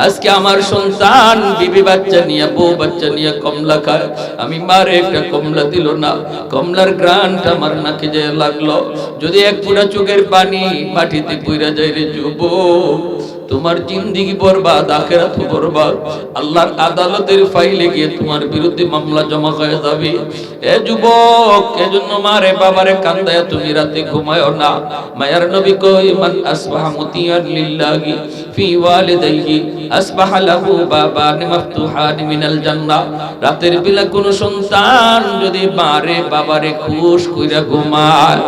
আজকে আমার সন্তান বিবি বাচ্চা নিয়ে, বউ বাচ্চা নিয়ে কমলা খায়, আমি মারে একটা কমলা দিল না, কমলার গ্রানটা আমার নাকে যায় লাগলো। যদি এক ফোঁটা চোখের পানি মাটিতে পইরা যায় রে যুবক, তোমার জিন্দেগি বরবাদ, আখিরাত বরবাদ। আল্লাহর আদালতের ফাইলে গিয়ে তোমার বিরুদ্ধে মামলা জমা হয়ে যাবে। এ যুবক, এজন্য মারে বাবারে কান্দায়া তুমি রাতে ঘুমায়ো না। মায়ার নবী কই, মান আসবাহা মুতিয়ান লিল্লাহি ফি ওয়ালিদাইহি আসবাহা লাহু বাবান মাফতুহান মিনাল জান্নাহ। রাতের বেলা কোন সন্তান যদি মারে বাবারে খুশ কইরা ঘুমায়,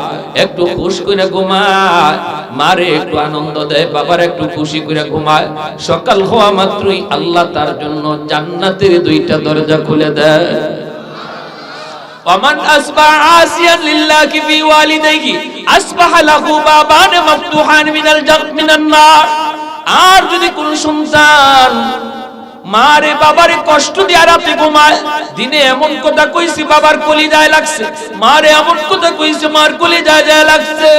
একটু খুশ করে ঘুমায়, মারে একটু আনন্দ দেয়, বাবার একটু খুশি করে ঘুমায়। সকাল হওয়া মাত্রই আল্লাহ তার জন্য জান্নাতের দুইটা দরজা খুলে দেয়। ومن أصبح عاصيا لله في والديه أصبح له بابان مفتوحان من النار। আর যদি কোন সন্তান মারে বাবারে কষ্ট দিয়ে রাতে ঘুমায়, দিনে এমন কথা কইছি বাবার কলিজায় লাগছে, মারে এমন কথা কইছে মার কলিজায় যায় লাগছে,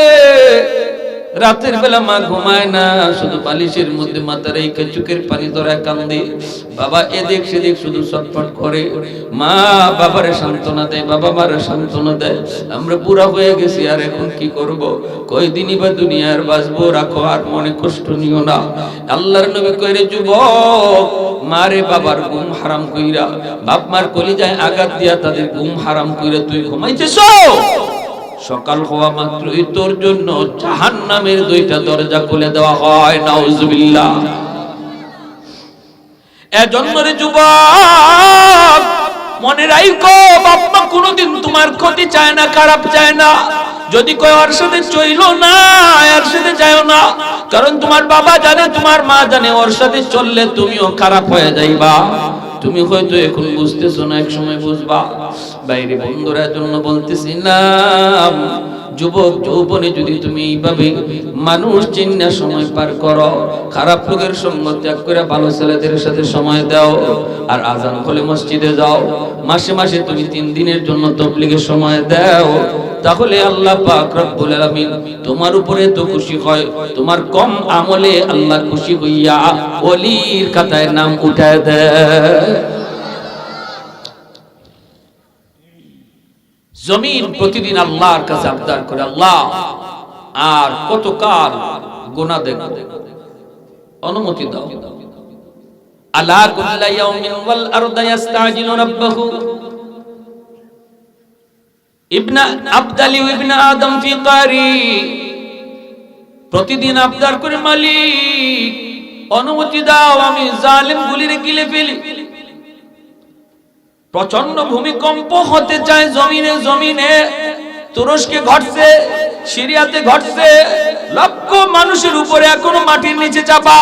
রাতের বেলা মা ঘুমায় না, শুধু বালিশের মধ্যে মাথা রেখে চোখের পানি ধরে কান্দে, বাবা এদিক সেদিক শুধু ছটফট করে, মা বাবারে সান্ত্বনা দেয়, বাবা মারে সান্ত্বনা দেয়। আমরা বুড়া হয়ে গেছি, আর এখন কি করব, কয়দিনই বা দুনিয়ার বাঁচবো, রাখো আর মনে কষ্ট নিও না। আল্লাহর নবী কইরে, যুবক মারে বাবার ঘুম হারাম কইরা, বাপ মার কলিজায় আঘাত দিয়া তাদের ঘুম হারাম কইরা তুই ঘুমাইতেছ, সকাল হওয়া মাত্রই তোর জন্য জাহান্নামের দুইটা দরজা খুলে দেওয়া হয়। নাউজুবিল্লাহ। এজন্য রে যুবক মনে রাখো, বাপ মা কোনোদিন তোমার ক্ষতি চায় না, খারাপ চায় না। যদি কয় ওর সাথে চইলো না, এর সাথে যাও না, কারণ তোমার বাবা জানে, তোমার মা জানে, ওর সাথে চললে তুমিও খারাপ হয়ে যাইবা। তুমি হয়তো এখন বুঝতেছো না, এক সময় বুঝবা। বাইরে বন্ধুরা জন্য বলতেছি না, যুবক যৌবনে যদি তুমি এইভাবে মানুষ চিন্না সময় পার করো, খারাপ লোকের সঙ্গ ত্যাগ করে ভালো ছেলেদের সাথে সময় দাও, আর আজান হলে মসজিদে যাও, মাসে মাসে তুমি 3 দিনের জন্য তাবলীগের সময় দাও, তাহলে আল্লাহ পাক রব্বুল আলামিন তোমার উপরে তো খুশি হয়, তোমার কম আমলে আল্লাহ খুশি হইয়া ওলির খাতায় নাম উঠায় দেয়। জমিন প্রতিদিন আল্লাহর কাছে আবদার করে, আল্লাহ আর কতকাল গুনাহ দেখব, অনুমতি দাও। আলা কুল্লা ইয়াউমিন ওয়াল আরদু ইস্তাজিলু রাব্বাহু ইবনা আবদালি ইবনা আদম ফি কারি। প্রতিদিন আবদার করে, মালিক অনুমতি দাও, আমি জালিম গুলিরে গিলে ফেলি। প্রচন্ড ভূমিকম্প হতে চায় জমিনে, জমিনে তুরস্কে ঘটছে, সিরিয়াতে ঘটছে, লক্ষ মানুষের উপরে এখনো মাটির নিচে চাপা।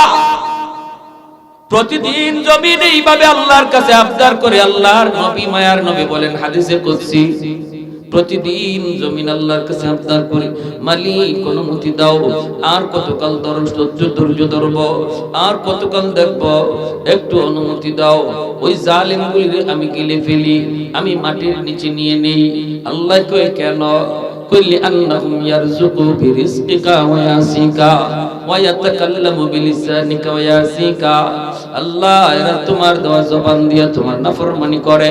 প্রতিদিন জমিনে এইভাবে আল্লাহর কাছে আবদার করে। আল্লাহর নবী, মায়ার নবী বলেন হাদিসে কুদসি, প্রতিদিন জমিন আল্লাহর কাছে আবদার করে, মালিক অনুমতি দাও, আর কতকাল ধৈর্য ধরব, আর কতকাল দেখব, একটু অনুমতি দাও, ওই জালিমগুলিরে আমি গিলে ফেলি, আমি মাটির নিচে নিয়ে নেই। আল্লাহ কয় কেন? কইলি আন্নাহুম ইয়ারযুকু বিরিজকিকা ওয়া ইয়াসিকা ওয়া ইয়াতাকাল্লামু বিলিসানিকা ওয়া ইয়াসিকা। আল্লাহ এরা তোমার দেওয়া জবান দিয়ে তোমার নাফরমানি করে,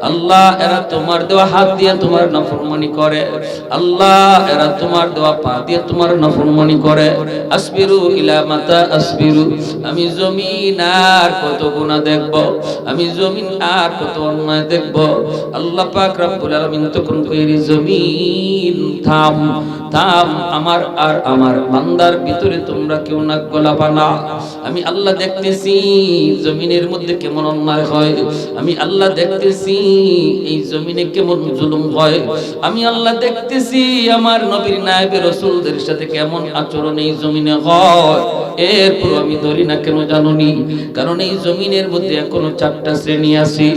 আল্লাহ এরা তোমার দেওয়া হাত দিয়ে তোমার নাফরমানি করে, আল্লাহ এরা তোমার দেওয়া পা দিয়ে তোমার নাফরমানি করে। আসবিরু ইলা মাতা আসবিরু, আমি জমিন আর কত গুনাহ দেখব, আমি জমিন আর কত অন্যায় দেখব। আল্লাহ পাক রব্বুল আলামিন তখন কইরি, জমিন থাম থাম, আমার আর আমার বান্দার ভিতরে তোমরা কেউ নাক গলাবা না। আমি আল্লাহ দেখতেছি জমিনের মধ্যে কেমন অন্যায় হয়, আমি আল্লাহ দেখতেছি এই জমিনে কেমন জুলুম হয়, আমি আল্লাহ দেখতেছি আমার নবীর নায়েবে রাসূলদের সাথে কেমন আচরণ এই জমিনে হয়। এরপর আমি ধরি না কেন জানুনি? কারণ এই জমিনের মধ্যে এখনো 4টা শ্রেণী আছে,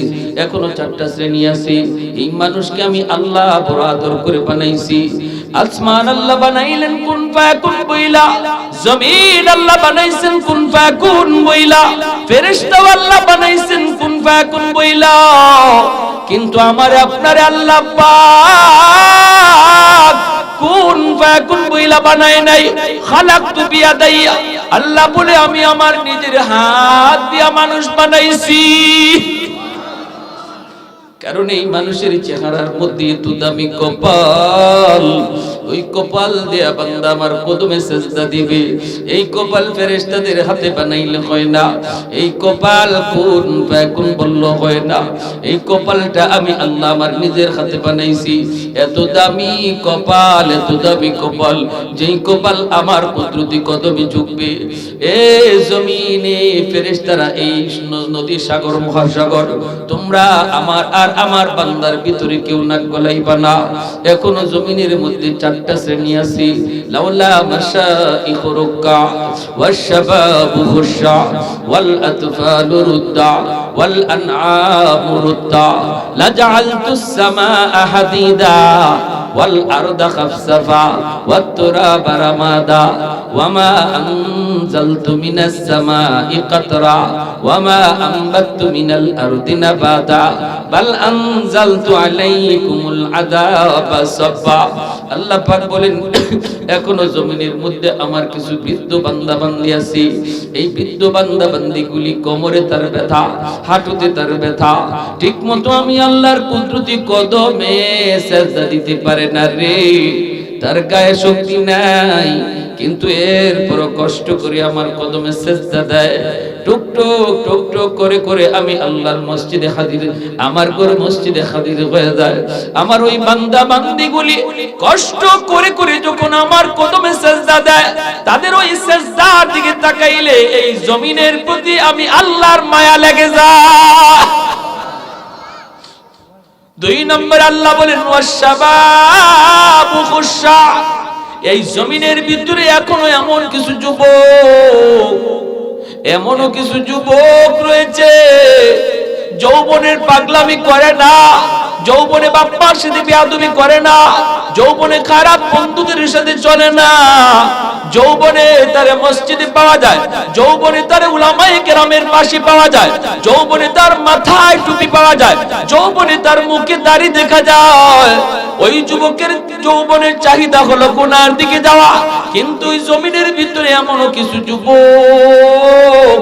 এখনো 4টা শ্রেণী আছে। এই মানুষকে আমি আল্লাহ বড় আদর করে বানাইছি। আসমান আল্লাহ বানাইলেন কুন ফায়াকুন বইলা, জমিন আল্লাহ বানাইছেন কুন ফায়াকুন বইলা, ফেরেশতা আল্লাহ বানাইছেন কুন ফায়াকুন বইলা। কিন্তু আমার আপনারে আল্লাহ পাক কুন ফায়াকুন বইলা বানায় নাই। খালাকতু বিয়াদাইয়া, আল্লাহ বলে আমি আমার নিজের হাত দিয়া মানুষ বানাইছি। কারণ এই মানুষের চেহারার মধ্যে এত দামি কপাল, ওই কপাল দিয়া বান্দা আমার কদমে সেজদা দিবে। এই কপাল ফেরেশতাদের হাতে বানাইলে হয় না, এই কপাল কুন ফায়াকুন বললে হয় না। এই কপালটা আমি আল্লাহ আমার নিজের হাতে বানাইছি। এত দামি কপাল, এত দামি কপাল, যেই কপাল আমার কুদরতি কদমে ঝুঁকবে। এ জমিনে ফেরেশতারা, এই নদী, সাগর, মহাসাগর, তোমরা আমার আর আমার বান্দার ভিতরে কেউ নাক গলাইবা না। এখনো জমিনের মধ্যে চারটা শ্রেণী আছে লাউলা মাশাইখ রুকা ওয়াশ-শাবাবু খুশা ওয়াল আতফালু রুদ্দা ওয়াল আনআমু রুদ্দা লাজআলতুস সামাআ হাদিদা ওয়াল আরদা খাফসাফা ওয়াত তুরাবা রামাদা ওয়ামা আনজালতু মিনাস সামাই কাতরা ওয়ামা আনবাততু মিনাল আরদি নাবাতা বাল আনজালতু আলাইকুমুল আযাবা সাব্বা। আল্লাহ পাক বলেন এখনো জমিনের মধ্যে আমার কিছু বৃদ্ধ বান্দা বান্দি আছে, এই বৃদ্ধ বান্দা বান্দিগুলি কোমরে তার ব্যথা, হাঁটুতে তার ব্যথা, ঠিকমতো আমি আল্লাহর কুদরতি কদমে সেজদা দিতে পারে না রে, তার গায়ে শক্তি নাই, কিন্তু এরপর কষ্ট করে আমার কদমে সেজদা দেয়। টুক টুক টুক টুক করে করে আমি আল্লাহর মসজিদে হাজির, আমার ঘর মসজিদে হাজির হয়ে যায়। আমার ওই বান্দা বান্দিগুলি কষ্ট করে করে যখন আমার কদমে সেজদা দেয়, তাদের ওই সেজদার দিকে তাকাইলে এই জমিনের প্রতি আমি আল্লাহর মায়া লেগে যায়। দুই নম্বর আল্লাহ বলেন ওয়াশ-শাবাবু খুশা, এই জমিনের ভিতরে এখনো এমন কিছু যুবক, এমনও কিছু যুবক রয়েছে যৌবনের পাগলামি করে না, যৌবনে বাপ্পার সাথে বেয়াদবি করে না, যৌবনে খারাপ বন্ধুদের সাথে চলে না, যৌবনে তার মসজিদে পাওয়া যায়, যৌবনে তার উলামায়ে কেরামের পাশে পাওয়া যায়, যৌবনে তার মাথায় টুপি পাওয়া যায়, যৌবনে তার মুখে দাড়ি দেখা যায়। ওই যুবকের যৌবনের চাহিদা হলো গুনার দিকে যাওয়া, কিন্তু ওই জমিনের ভিতরে এমনও কিছু যুবক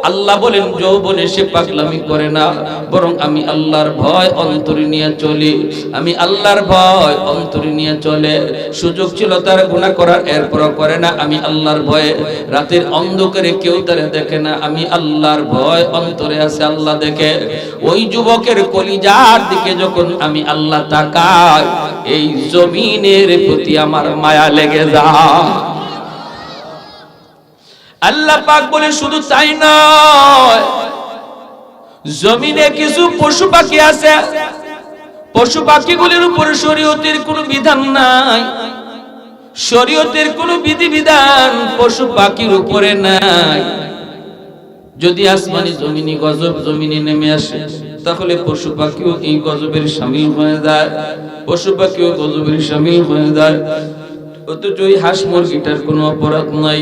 আল্লাহ বলেন যৌবনে সে পাগলামি করে না, বরং আমি আল্লাহর ভয় অন্তরে নিয়ে চলি, আমি আল্লাহর ভয় অন্তরে নিয়ে চলে। সুযোগ ছিল তার গুনাহ করার, এরপরও করে না, আমি আল্লাহর ভয়ে। রাতের অন্ধকারে কেউ তারে দেখে না, আমি আল্লাহর ভয় অন্তরে আছে, আল্লাহ দেখে। ওই যুবকের কলিজার দিকে যখন আমি আল্লাহ তাকাই, এই জমিনের প্রতি আমার মায়া লেগে যায়। আল্লাহ পাক বলে শুধু তাই নয়, জমিনে কিছু পশু পাখি আছে, পশু পাখিগুলির উপর শরীয়তের কোনো বিধান নাই, শরীয়তের কোনো বিধিবিধান পশু পাখির উপরে নাই। যদি আসমানি জমিনি গজব জমিনে নেমে আসে, তাহলে পশু পাখিও এই গজবের শামিল হয়ে যায়, পশু পাখিও গজবের শামিল হয়ে যায়। অথচ ওই হাঁস মুরগিটার কোনো অপরাধ নাই,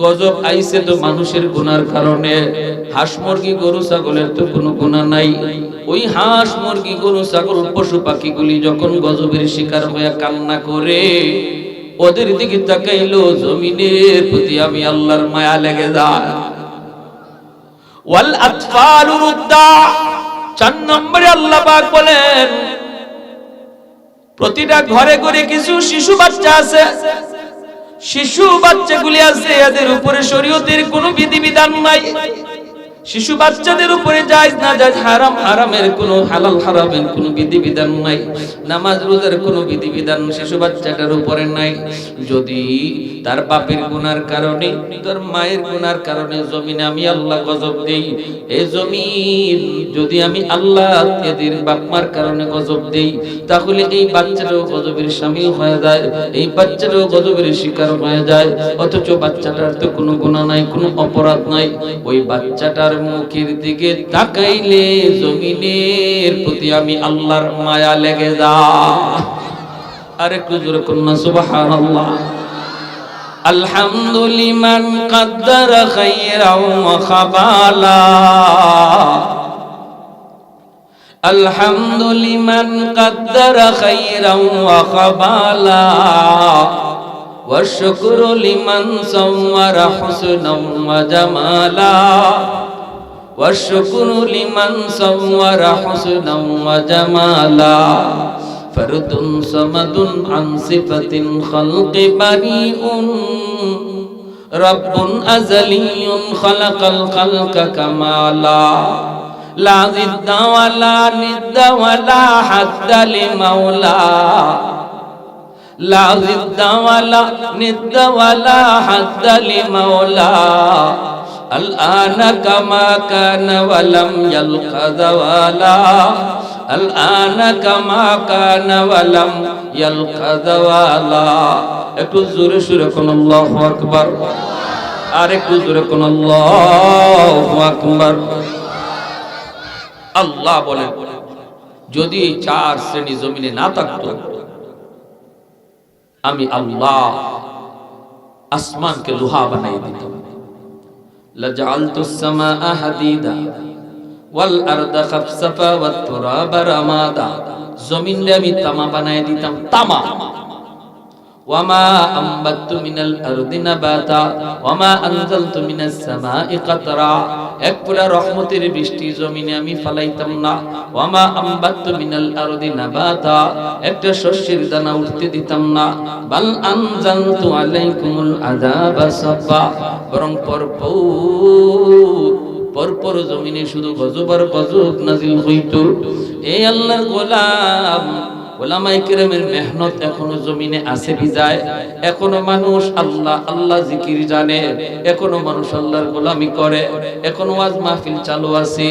গজব আইছে তো মানুষের গুনার কারণে। হাঁস মুরগি গরু ছাগলের তো কোনো গুনাহ নাই। ওই হাঁস মুরগি গরু ছাগল পশু পাখিগুলি যখন গজবের শিকার হয়ে কান্না করে, ওদের দিকে তাকাইলো জমিনের প্রতি আমি আল্লাহর মায়া লেগে যায়। ওয়াল আতফালু রুদ্দা, 4 নম্বরে আল্লাহ পাক বলেন প্রতিটা ঘরে ঘরে কিছু শিশু বাচ্চা আছে, শিশু বাচ্চাগুলি আছে, এদের উপরে শরীয়তের কোনো বিধিবিধান নাই। শিশু বাচ্চাদের উপরে জায়েজ না জায়েজ, হারাম হারামের কোনো, হালাল হারামের কোনো বিধিবিধান নাই। নামাজ রোজার কোনো বিধিবিধান শিশু বাচ্চাটার উপরে নাই। যদি তার বাপের গুনার কারণে, তার মায়ের গুনার কারণে জমিনে আমি আল্লাহ গজব দেই, এই জমিন যদি আমি আল্লাহ এদের বাপ মার কারণে গজব দেই, তাহলে এই বাচ্চাটাও গজবের শামিল হয়ে যায়, এই বাচ্চাটাও গজবের শিকার হয়ে যায়। অথচ বাচ্চাটার তো কোনো গুনাহ নাই, কোনো অপরাধ নাই। ওই বাচ্চাটার মুখের দিকে তাকাইলে জমিনের প্রতি আমি আল্লাহর মায়া লেগে যায়। আরে একটু জোরে কন্যা সুবহানাল্লাহ। আলহামদুলিমান কাদ্দারা খায়রাও ওয়া খাবালা, আলহামদুলিমান কাদ্দারা খায়রাও ওয়া খাবালা, ওয়া শুকরু লিমান সাওয়ারা হুসনাও ওয়া জামালা, ওয়া শুকরু লিমান সাওয়ারা হুসনাও ওয়া জামালা, ফরদুন সামাদুন আন সিফাতিন খালকি বারিউন, রব্বুন আযালিয়ুন খালাকাল খালকা কামালা, লা জিদ্দা ওয়ালা নিদ্দা ওয়ালা হাদ্দা লিমাওলা, লা জিদ্দা ওয়ালা নিদ্দা ওয়ালা হাদ্দা লিমাওলা, আল-আনা কামা কানা ওয়ালাম ইয়ালকা যাওয়ালা, আল-আনা কামা কানা ওয়ালাম ইয়াল কাদাওয়ালা। একটু জোরে সুরে কোন আল্লাহু আকবার, আর একটু জোরে কোন আল্লাহু আকবার। আল্লাহ বলেন, যদি এই চার শ্রেণী জমিনে না থাকতো, আমি আল্লাহ আসমানকে লোহা বানাই দিতাম। লাজআলতুস সামাআ হাদিদা ওয়াল আরদা খাফসাফা ওয়াত তুরাবা রামাদা। জমিনকে আমি তামা বানাই দিতাম, তামা। ওয়ামা আম্বাতু মিনাল আরদি নাবাতা ওয়ামা আনজালতু মিনাস সামাই কাতরা। এক পুরা রহমতের বৃষ্টি জমিনে আমি ফলাইতাম না। ওয়ামা আম্বাতু মিনাল আরদি নাবাতা, একটা শস্যের দানা উঠতে দিতাম না। বাল আনজালতু আলাইকুমুল আযাবা সাফা, বরং পরপর জমিনে শুধু গজব আর গজব নাজিল হইত। এই আল্লাহর গোলাম, ওলামায়ে কেরামের মেহনত এখনো জমিনে আছে বিজায় এখনো মানুষ আল্লাহ আল্লাহ জিকির জানে, এখনো মানুষ আল্লাহর গোলামি করে, এখনো ওয়াজ মাহফিল চালু আছে।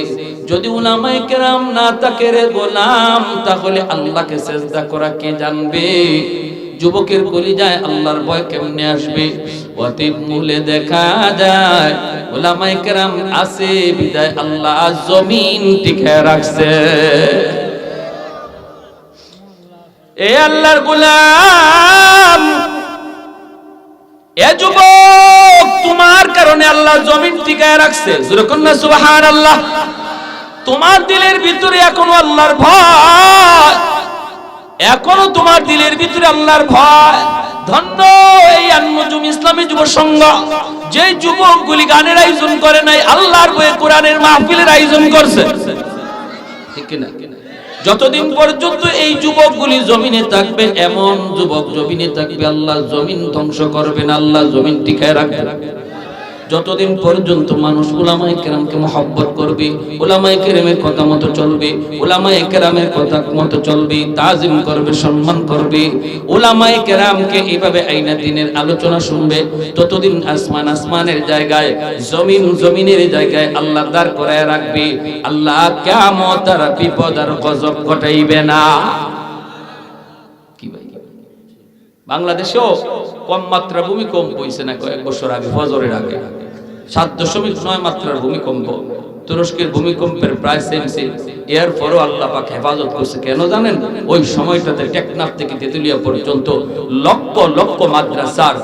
যদি ওলামায়ে কেরাম না থাকে রে গোলাম, তাহলে আল্লাহকে সিজদা করা কে জানবে? যুবকের কলিজায় আল্লাহর ভয় কেমনে আসবে? অতীত মূলে দেখা যায় ওলামায়ে কেরাম আছে বিদায় আল্লাহ জমিন টিকায় রাখছে। এ আল্লাহর গোলাম, এ যুবক, তোমার কারণে আল্লাহ জমিন টিকায় রাখছে। জোরে কোন না সুবহানাল্লাহ। তোমার দিলের ভিতরে এখনো আল্লাহর ভয়, এখনো তোমার দিলের ভিতরে আল্লাহর ভয়। ধন্য এই আনমুজুম ইসলামী যুব সংঘ, যে যুবকগুলি গানের আয়োজন করে নাই, আল্লাহর বয়ে কোরআনের মাহফিলের আয়োজন করছে। ঠিক কিনা? যতদিন পর্যন্ত এই যুবকগুলি জমিনে থাকবে, এমন যুবক জমিনে থাকবে, আল্লাহ জমিন ধ্বংস করবেন, আল্লাহ জমিন টিকায় রাখবেন। যতদিন পর্যন্ত মানুষ উলামায়ে কেরামকে মহব্বত করবে, উলামায়ে কেরামের কথা মতো চলবে, উলামায়ে কেরামের কথা মতো চলবে, তাজিম করবে, সম্মান করবে, উলামায়ে কেরামকে এইভাবে আইনা দ্বীনের আলোচনা শুনবে, ততদিন আসমান আসমানের জায়গায়, জমিন জমিনের জায়গায় আল্লাহ দাঁড় করায় রাখবে। আল্লাহ কিয়ামত আর বিপদ আর গজব ঘটাইবে না। কি ভাই, বাংলাদেশেও কম মাত্রা ভূমিকম্প হয়েছে না কয়েক বছর আগে, ফজরের আগে 7.9 মাত্রার ভূমিকম্প। তুরস্কের ভূমিকম্পের প্রায় সেম। এরপরও আল্লাহ পাক হেফাজত করছে। কেন জানেন? ওই সময়টাতে টেকনাফ থেকে তেতুলিয়া পর্যন্ত লক্ষ লক্ষ মাদ্রাসার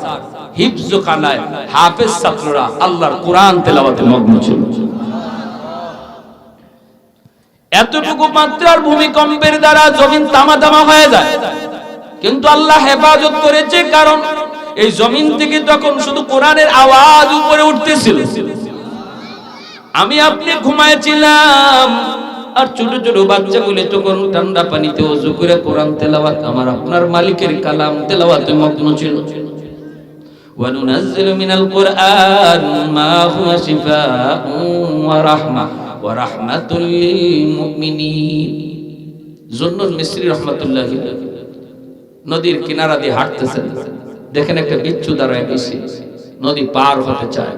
হিফজখানায় হাফেজ ছাত্ররা আল্লাহর কোরআন তেলাওয়াতে মগ্ন ছিল। এতটুকু মাত্রার ভূমিকম্পের দ্বারা জমিন তামা তামা হয়ে যায়, কিন্তু আল্লাহ হেফাজত করেছে। কারণ এই জমিন থেকে তখন শুধু কোরআনের আওয়াজ উপরে উঠতেছিল। আমি আপনি ঘুমাইছিলাম, আর ছোট ছোট বাচ্চাগুলো তখন ঠান্ডা পানিতে ওযু করে কোরআন তেলাওয়াত, আমার আপনার মালিকের কালাম তেলাওয়াতে মগ্ন ছিল। ওয়া নুনাজ্জিলু মিনাল কুরআন মা হুয়া শিফাউন ওয়া রাহমাহ ওয়া রাহমাতুল লিল মুমিনিন। জুন্নুন মিসরি রাহমাতুল্লাহি আলাইহি নদীর কিনারা দিয়ে হাঁটতেছেন, দেখেন একটা বিচ্ছু দাঁড়ায় গেছে, নদী পার হতে চায়।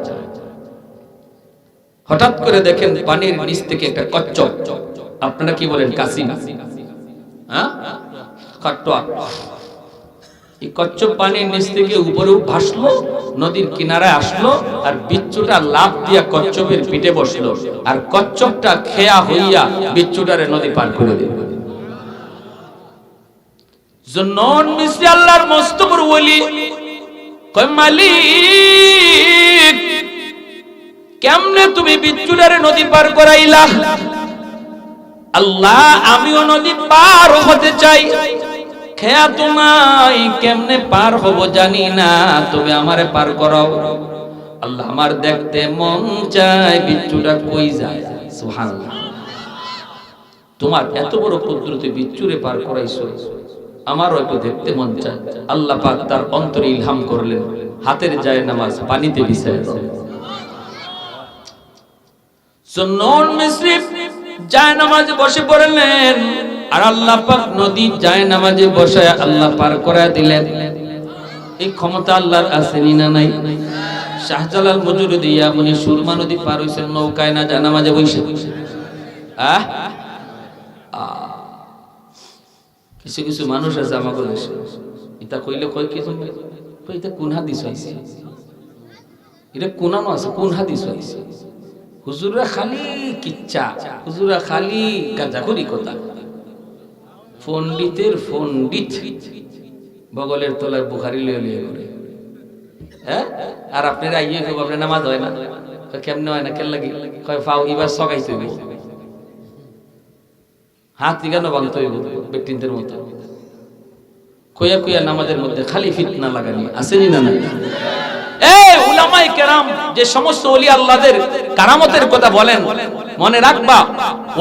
হঠাৎ করে দেখেন পানির নিচ থেকে একটা কচ্ছপ, আপনারা কি বলেন, কাসিম, হ্যাঁ, কাটওয়া, এই কচ্ছপ পানির নিচ থেকে উপরে ভাসলো, নদীর কিনারায় আসলো, আর বিচ্ছুটা লাফ দিয়া কচ্ছপের পিঠে বসলো, আর কচ্ছপটা খেয়া হইয়া বিচ্ছুটারে নদী পার করে দিল। জুন্নুন মিসরি আল্লাহর মস্ত বড় ওলি কয়, মালিক কেমনে তুমি বিচ্ছুটারে নদী পার করাইলা? আল্লাহ, আমিও নদী পার হতে চাই, খেয়া তো নাই, কেমনে পার হব জানি না, তবে আমারে পার করাও। আল্লাহ, আমার দেখতে মন চায় বিচ্ছুটা কই যায়। সুবহানাল্লাহ, তোমার এত বড় কুদরতে বিচ্ছুরে পার করাইছো, আমারও একটু দেখতে মন চায়। আল্লাহ পাক তার অন্তরে ইলহাম করলেন, হাতের যায় নামাজ পানিতে বিছায় দাও। জুন্নুন মিসরি যায় নামাজে বসে পড়লেন, আর আল্লাহ পাক নদী যায় নামাজে বসায় আল্লাহ পার করায় দিলেন। এই ক্ষমতা আল্লাহর আছে না নাই? শাহজালাল মুজুরিদি ইয়ামনি সুরমা নদী পার হইছেন নৌকায়, না যায় নামাজে বসে। কিছু কিছু মানুষ আছে আমাকে দেশে, এটা কইলে কয় কি তুমি কই এটা কোন হাদিস হইছে, এটা কোনানো আছে, কোন হাদিস হইছে? হুজুররা খালি কিচ্ছা, হুজুররা খালি গাঁজাখুরি কথা। পণ্ডিতের পণ্ডিত বগলের তলায় বুখারি লিয়ে লিয়ে করে, হ্যাঁ? আর আপনারা আইয়ে কেউ আপনার নামাজ হয় না, কেমনে হয় না, কেন লাগি কয় ফাও এবার সগাইতে হইব, হাত কেন বাংতে হইব ব্যক্তিদের মতো কইয়া কইয়া নামাজের মধ্যে খালি ফিতনা লাগানি আসেনি না? না, এই উলামায়ে কেরাম যে সমস্ত ওলি আল্লাহদের কারামতের কথা বলেন, মনে রাখবা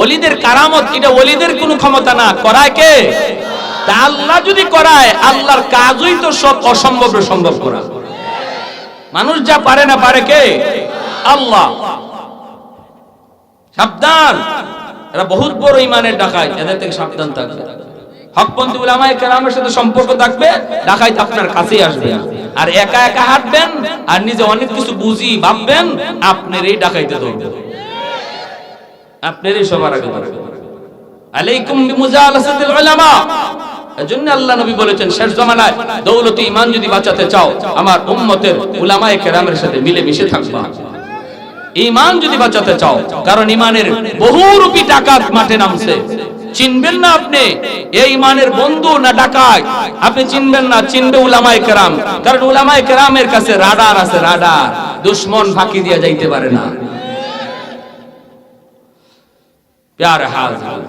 ওলিদের কারামত এটা ওলিদের কোনো ক্ষমতা না, করায় কে? তা আল্লাহ যদি করায়, আল্লাহর কাজই তো সব অসম্ভব সম্ভব করা। মানুষ যা পারে না, পারে কে? আল্লাহ। সাবধান, এরা বহুত বড় ইমানের ডাকাত, এদের থেকে সাবধান থাকবে। হকপন্থী উলামায়ে কেরামের সাথে সম্পর্ক থাকবে, ডাকাত আপনার কাছেই আসবে। আর একা একা হাঁটবেন আর নিজে অনেক কিছু বুঝি ভাববেন, আপনারই ডাকাইতে ধরবে, আপনারই সবার আগে ধরবে। আলাইকুম বিমুজালাসাতিল উলামা। এজন্য আল্লাহ নবী বলেছেন, শেষ জামানায় দৌলতে ঈমান যদি বাঁচাতে চাও, আমার উম্মতের উলামায়ে কেরামের সাথে মিলে মিশে থাকবা। ঈমান যদি বাঁচাতে চাও, কারণ ঈমানের বহুরূপী ডাকাত মাঠে নামছে। চিনবেন না আপনি এই ঈমানের বন্ধু না ডাকাত, আপনি চিনবেন না, চিনবে উলামায়ে কেরাম। কারণ উলামায়ে কেরামের কাছে রাডার আছে, রাডার, দুশমন ফাঁকি দিয়ে যাইতে পারে না। প্যারে হাজির,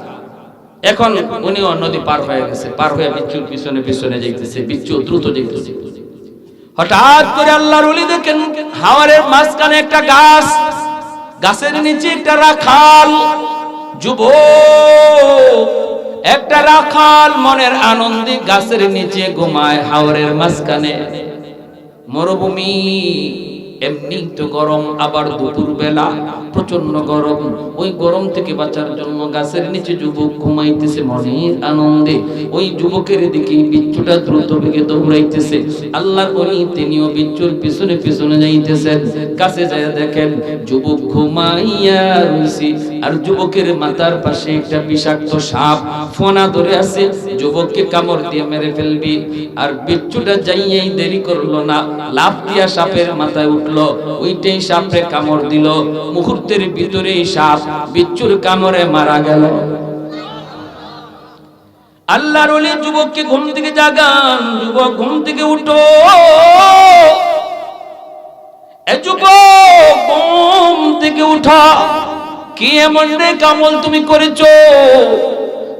এখন উনিও নদী পার হয়ে গেছে, পার হয়ে বিচ্ছুর পিছনে পিছনে যাইতেছে, বিচ্ছু দ্রুত যাইতেছে। হঠাৎ করে আল্লাহর ওলি দেখেন হাওরের মাঝখানে একটা গাছ, গাছের নিচে একটা রাখাল যুবক, একটা রাখাল মনের আনন্দে গাছের নিচে ঘুমায় হাওরের মাঝখানে। মরুভূমি, এমনি তো গরম, আবার দুপুর বেলা প্রচন্ড গরম। ওই গরম থেকে বাঁচার জন্য গাছের নিচে যুবক ঘুমাইতেছে মনের আনন্দে। ওই যুবকের দিকে বিচ্ছুটা দ্রুত বেগে দৌড়াইতেছে। আল্লাহর ওলি তিনিও বিচ্ছুর পিছনে পিছনে যাইতেছেন। কাছে যায় দেখেন যুবক ঘুমাইয়া রইছে, আর যুবকের মাথার পাশে একটা বিষাক্ত সাপ ফোনা ধরে আছে, যুবককে কামড় দিয়ে মেরে ফেলবি। আর বিচ্ছুটা যাইয়েই দেরি করলো না, লাফ দিয়া সাপের মাথায় উঠলো, ওইটাই সাপে কামড় দিল। মুহূর্তের ভিতরেই সাপ বিচ্ছুর কামড়ে মারা গেল। আল্লাহর ওলি যুবককে ঘুম থেকে জাগান, যুবক ঘুম থেকে উঠো, এ যুবক ঘুম থেকে উঠা, কি এমন নেকামল তুমি করেছো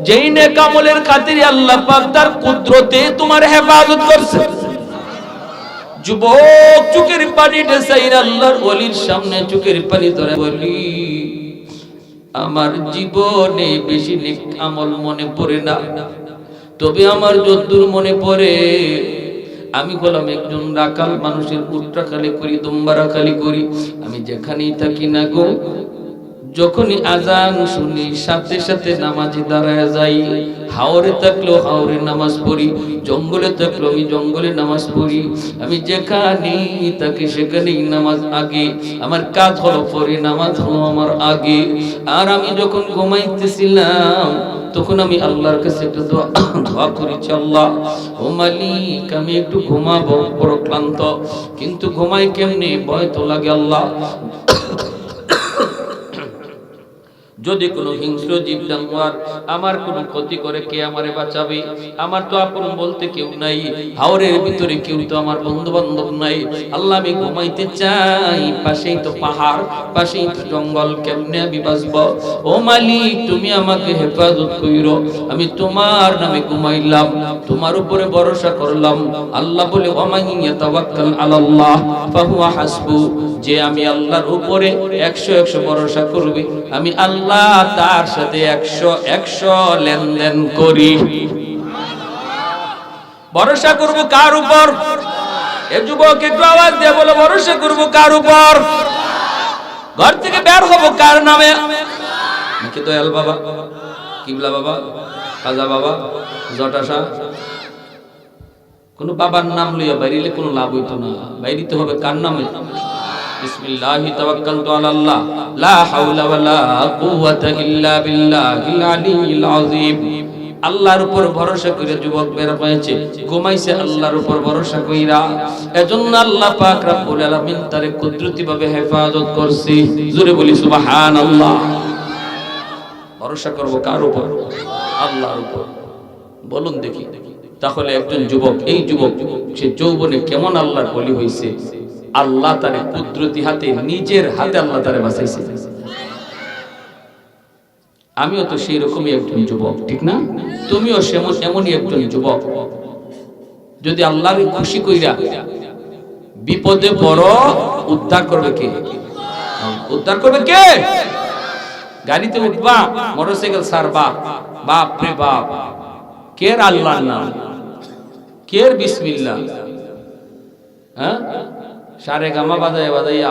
যেই নেকামলের খাতিরে আল্লাহ পাক তার কুদরতে তোমার হেফাজত করছে। যুবক চোখের পানি ঢেসাইর আল্লাহর ওলির সামনে চোখের পানি ধরে বলি, আমার জীবনে বেশি নেক আমল মনে পড়ে না, তবে আমার যদ্দূর মনে পড়ে আমি হলাম একজন রাখাল, মানুষের উটরা খালি করি, দুম্বারা খালি করি। আমি যেখানেই থাকি না গো, যখনই আজান শুনি সাথে সাথে নামাজে দাঁড়ায় যাই। হাওরে থাকলেও হাওরে নামাজ পড়ি, জঙ্গলে থাকলেও আমি জঙ্গলে নামাজ পড়ি। আমি যেখানেই থাকি সেখানেই নামাজ আগে, আমার কাজ হলো পরে, নামাজ হলো আমার আগে। আর আমি যখন ঘুমাইতেছিলাম তখন আমি আল্লাহর কাছে একটু দোয়া করেছি, আল্লাহ ও মালিক আমি একটু ঘুমাবো, বড় ক্লান্ত, কিন্তু ঘুমাই কেমনে, ভয় তো লাগে। আল্লাহ যদি কোনো হিংস্র জীব জানোয়ার আমার কোনো ক্ষতি করে, কে আমারে বাঁচাবে? আমার তো আপন বলতে কেউ নাই, হাওরের ভিতরে কেউ তো আমার বন্ধু বান্ধব নাই। আল্লাহ আমি ঘুমাইতে চাই, পাশেই তো পাহাড়, পাশেই তো জঙ্গল, কেমনে আমি বাঁচব? ও মালিক তুমি আমাকে হেফাজত কইরো, আমি তোমার নামে ঘুমাইলাম, তোমার উপরে ভরসা করলাম। আল্লাহ বলে ওয়ামাইয়া তাওয়াক্কাল আলাল্লাহ ফাহুয়া হাসবু, যে আমি আল্লাহর উপরে 100 ভরসা করবে, আমি আল্লাহ তার সাথে 100 লেনদেন করি। ভরসা করব কার উপর? এ যুবক একটু আওয়াজ দিয়ে বলো, ভরসা করব কার উপর? ঘর থেকে বের হব কার নামে? নাকি দয়াল বাবা, কিবলা বাবা, খাজা বাবা, জটাশা, কোন বাবার নাম লইয়া বাইরিলে কোনো লাভ হইতো না। বাইরিতে হবে কার নামে? বিসমিল্লাহি তাওয়াক্কালতু আলাল্লাহ লা হাওলা ওয়ালা কুওয়াতা ইল্লা বিল্লাহিল আলিয়্যিল আযীম। আল্লাহর উপর ভরসা করে যুবক বের হয়েছে, ঘুমাইছে আল্লাহর উপর ভরসা কইরা। এজন্য আল্লাহ পাক রব্বুল আলামিন তারে কুদরতি ভাবে হেফাজত করছে। জোরে বলি সুবহানাল্লাহ। ভরসা করব কার উপর? আল্লাহর উপর। বলুন দেখি, তাহলে একজন যুবক, এই যুবক সে যৌবনে কেমন আল্লাহর ওলি হইছে? আল্লাহ তারে কুদরতি হাতে, নিজের হাতে আল্লাহ তারে বাঁচাইছে। আমিও তো সেই রকমই একজন যুবক, ঠিক না? তুমিও এমনই একজন যুবক। যদি আল্লাহকে খুশি কইরা বিপদে পড়ো, উদ্ধার করবে কে? উদ্ধার করবে কে? গাড়িতে উঠবা, মোটরসাইকেল ছাড়বা, বাপ রে বাপ, কের আল্লাহর নাম, কের বিসমিল্লাহ, হ্যাঁ, সারে গামা বাজাইয়া বাজাইয়া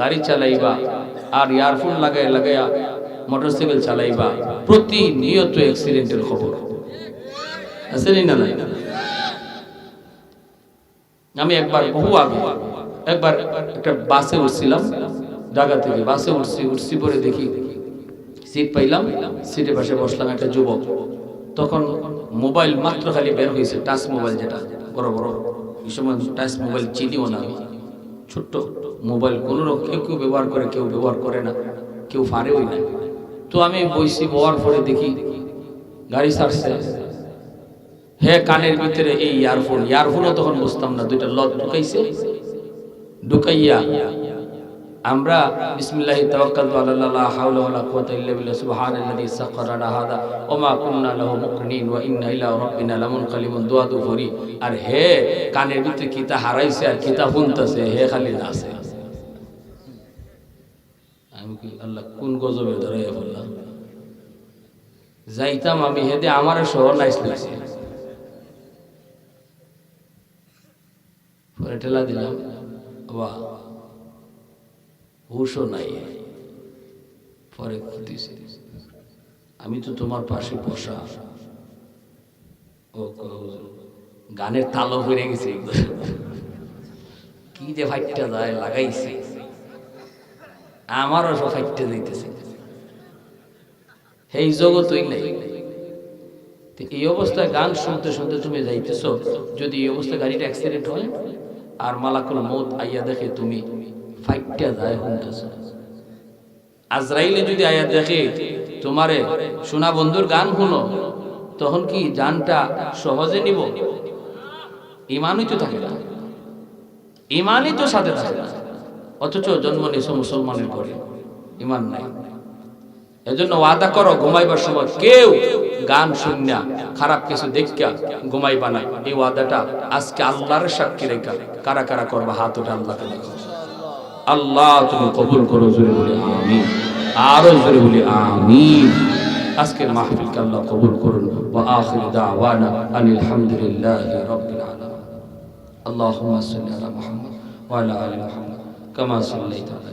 গাড়ি চালাইবা, আর ইয়ারফোন লাগাইয়া মোটরসাইকেল চালাইবা, প্রতিনিয়ত অ্যাক্সিডেন্টের খবর আছে না? নাই। আমি একবার বহু আগে একবার একটা বাসে উঠছিলাম, ঢাকা থেকে বাসে উঠছি পরে দেখি সিট পাইলাম, সিটের পাশে বসলাম একটা যুবক। তখন মোবাইল মাত্র খালি বের হয়েছে, টাচ মোবাইল, যেটা বড় বড়, এই সময় টাচ মোবাইল চিনিও না আমি, ছোট্ট মোবাইল, কোনো কেউ ব্যবহার করে, কেউ ব্যবহার করে না, কেউ পারেও না। তো আমি বইছি, বওয়ার পরে দেখি গাড়ি ছাড়ছে, হে কানের ভিতরে এই ইয়ারফোনও তখন বুঝতাম না, দুইটা লট ঢুকাইয়া আমরা বিসমিল্লাহি তাওয়াক্কালতু আলাল্লাহ লা হাওলা ওয়ালা কুওয়াতা ইল্লা বিল্লাহ সুবহানাল্লাযী সাখখারা লানা হাযা ওয়া মা কুননা লাহু মুকরিনিন ওয়া ইন্না ইলা রাব্বিনা লামুনকালিবুন। দোয়া তো করি, আর হে কানের ভিতরে কিতা হারাইছে আর কিতা শুনতাছে, হে খালি নাচে। আমি কি আল্লাহ কোন গজবে ধরাইয়া বললাম, যাইতাম আমি হেদে আমার শহর নাইছে, পরে ঠেলা দিলাম, বাহ হুশও নাই। পরে দিছে, আমি তো তোমার পাশে বসা, ও গানের তালও হয়ে গেছে, কি যে ফাইটটা যায় লাগাইছে, আমারও সব ফাইটটা যাইতেছে, এই জগতই নাই। এই অবস্থায় গান শুনতে শুনতে তুমি যাইতেছ, যদি এই অবস্থায় গাড়িটা অ্যাক্সিডেন্ট হয় আর মালাকুল মউত আইয়া দেখে তুমি ফাইটটা যায় শুনতেছ, আজরাইলে যদি আইয়া দেখে তোমারে শোনা বন্ধুর গান শুনো, তখন কি জানটা সহজে নিব? ইমানই তো থাকে না, ইমানই তো সাথে থাকে না, অথচ জন্ম নিয়েছো মুসলমানের ঘরে, ইমান নাই। এজন্য ওয়াদা করো, ঘুমাইবার সময় কেউ গান শুনিয়া খারাপ কিছু দেখা ঘুমাইবা না। এই ওয়াদাটা আজকে আল্লাহর সাক্ষী রেখা কারা কারা করবা, হাত উঠে আল্লাহকে দেখো। আল্লাহ তুমি কবুল করো, জোরে বলি আমিন, আরো জোরে বলি আমিন। আজকের মাহফিলকে আল্লাহ কবুল করুন। ওয়া আখিরু দাওয়ানা আনিল হামদুলিল্লাহি রাব্বিল আলামিন। আল্লাহুম্মা সাল্লি আলা মুহাম্মদ ওয়া আলা আলি মুহাম্মদ কামা সাল্লাইতা আলা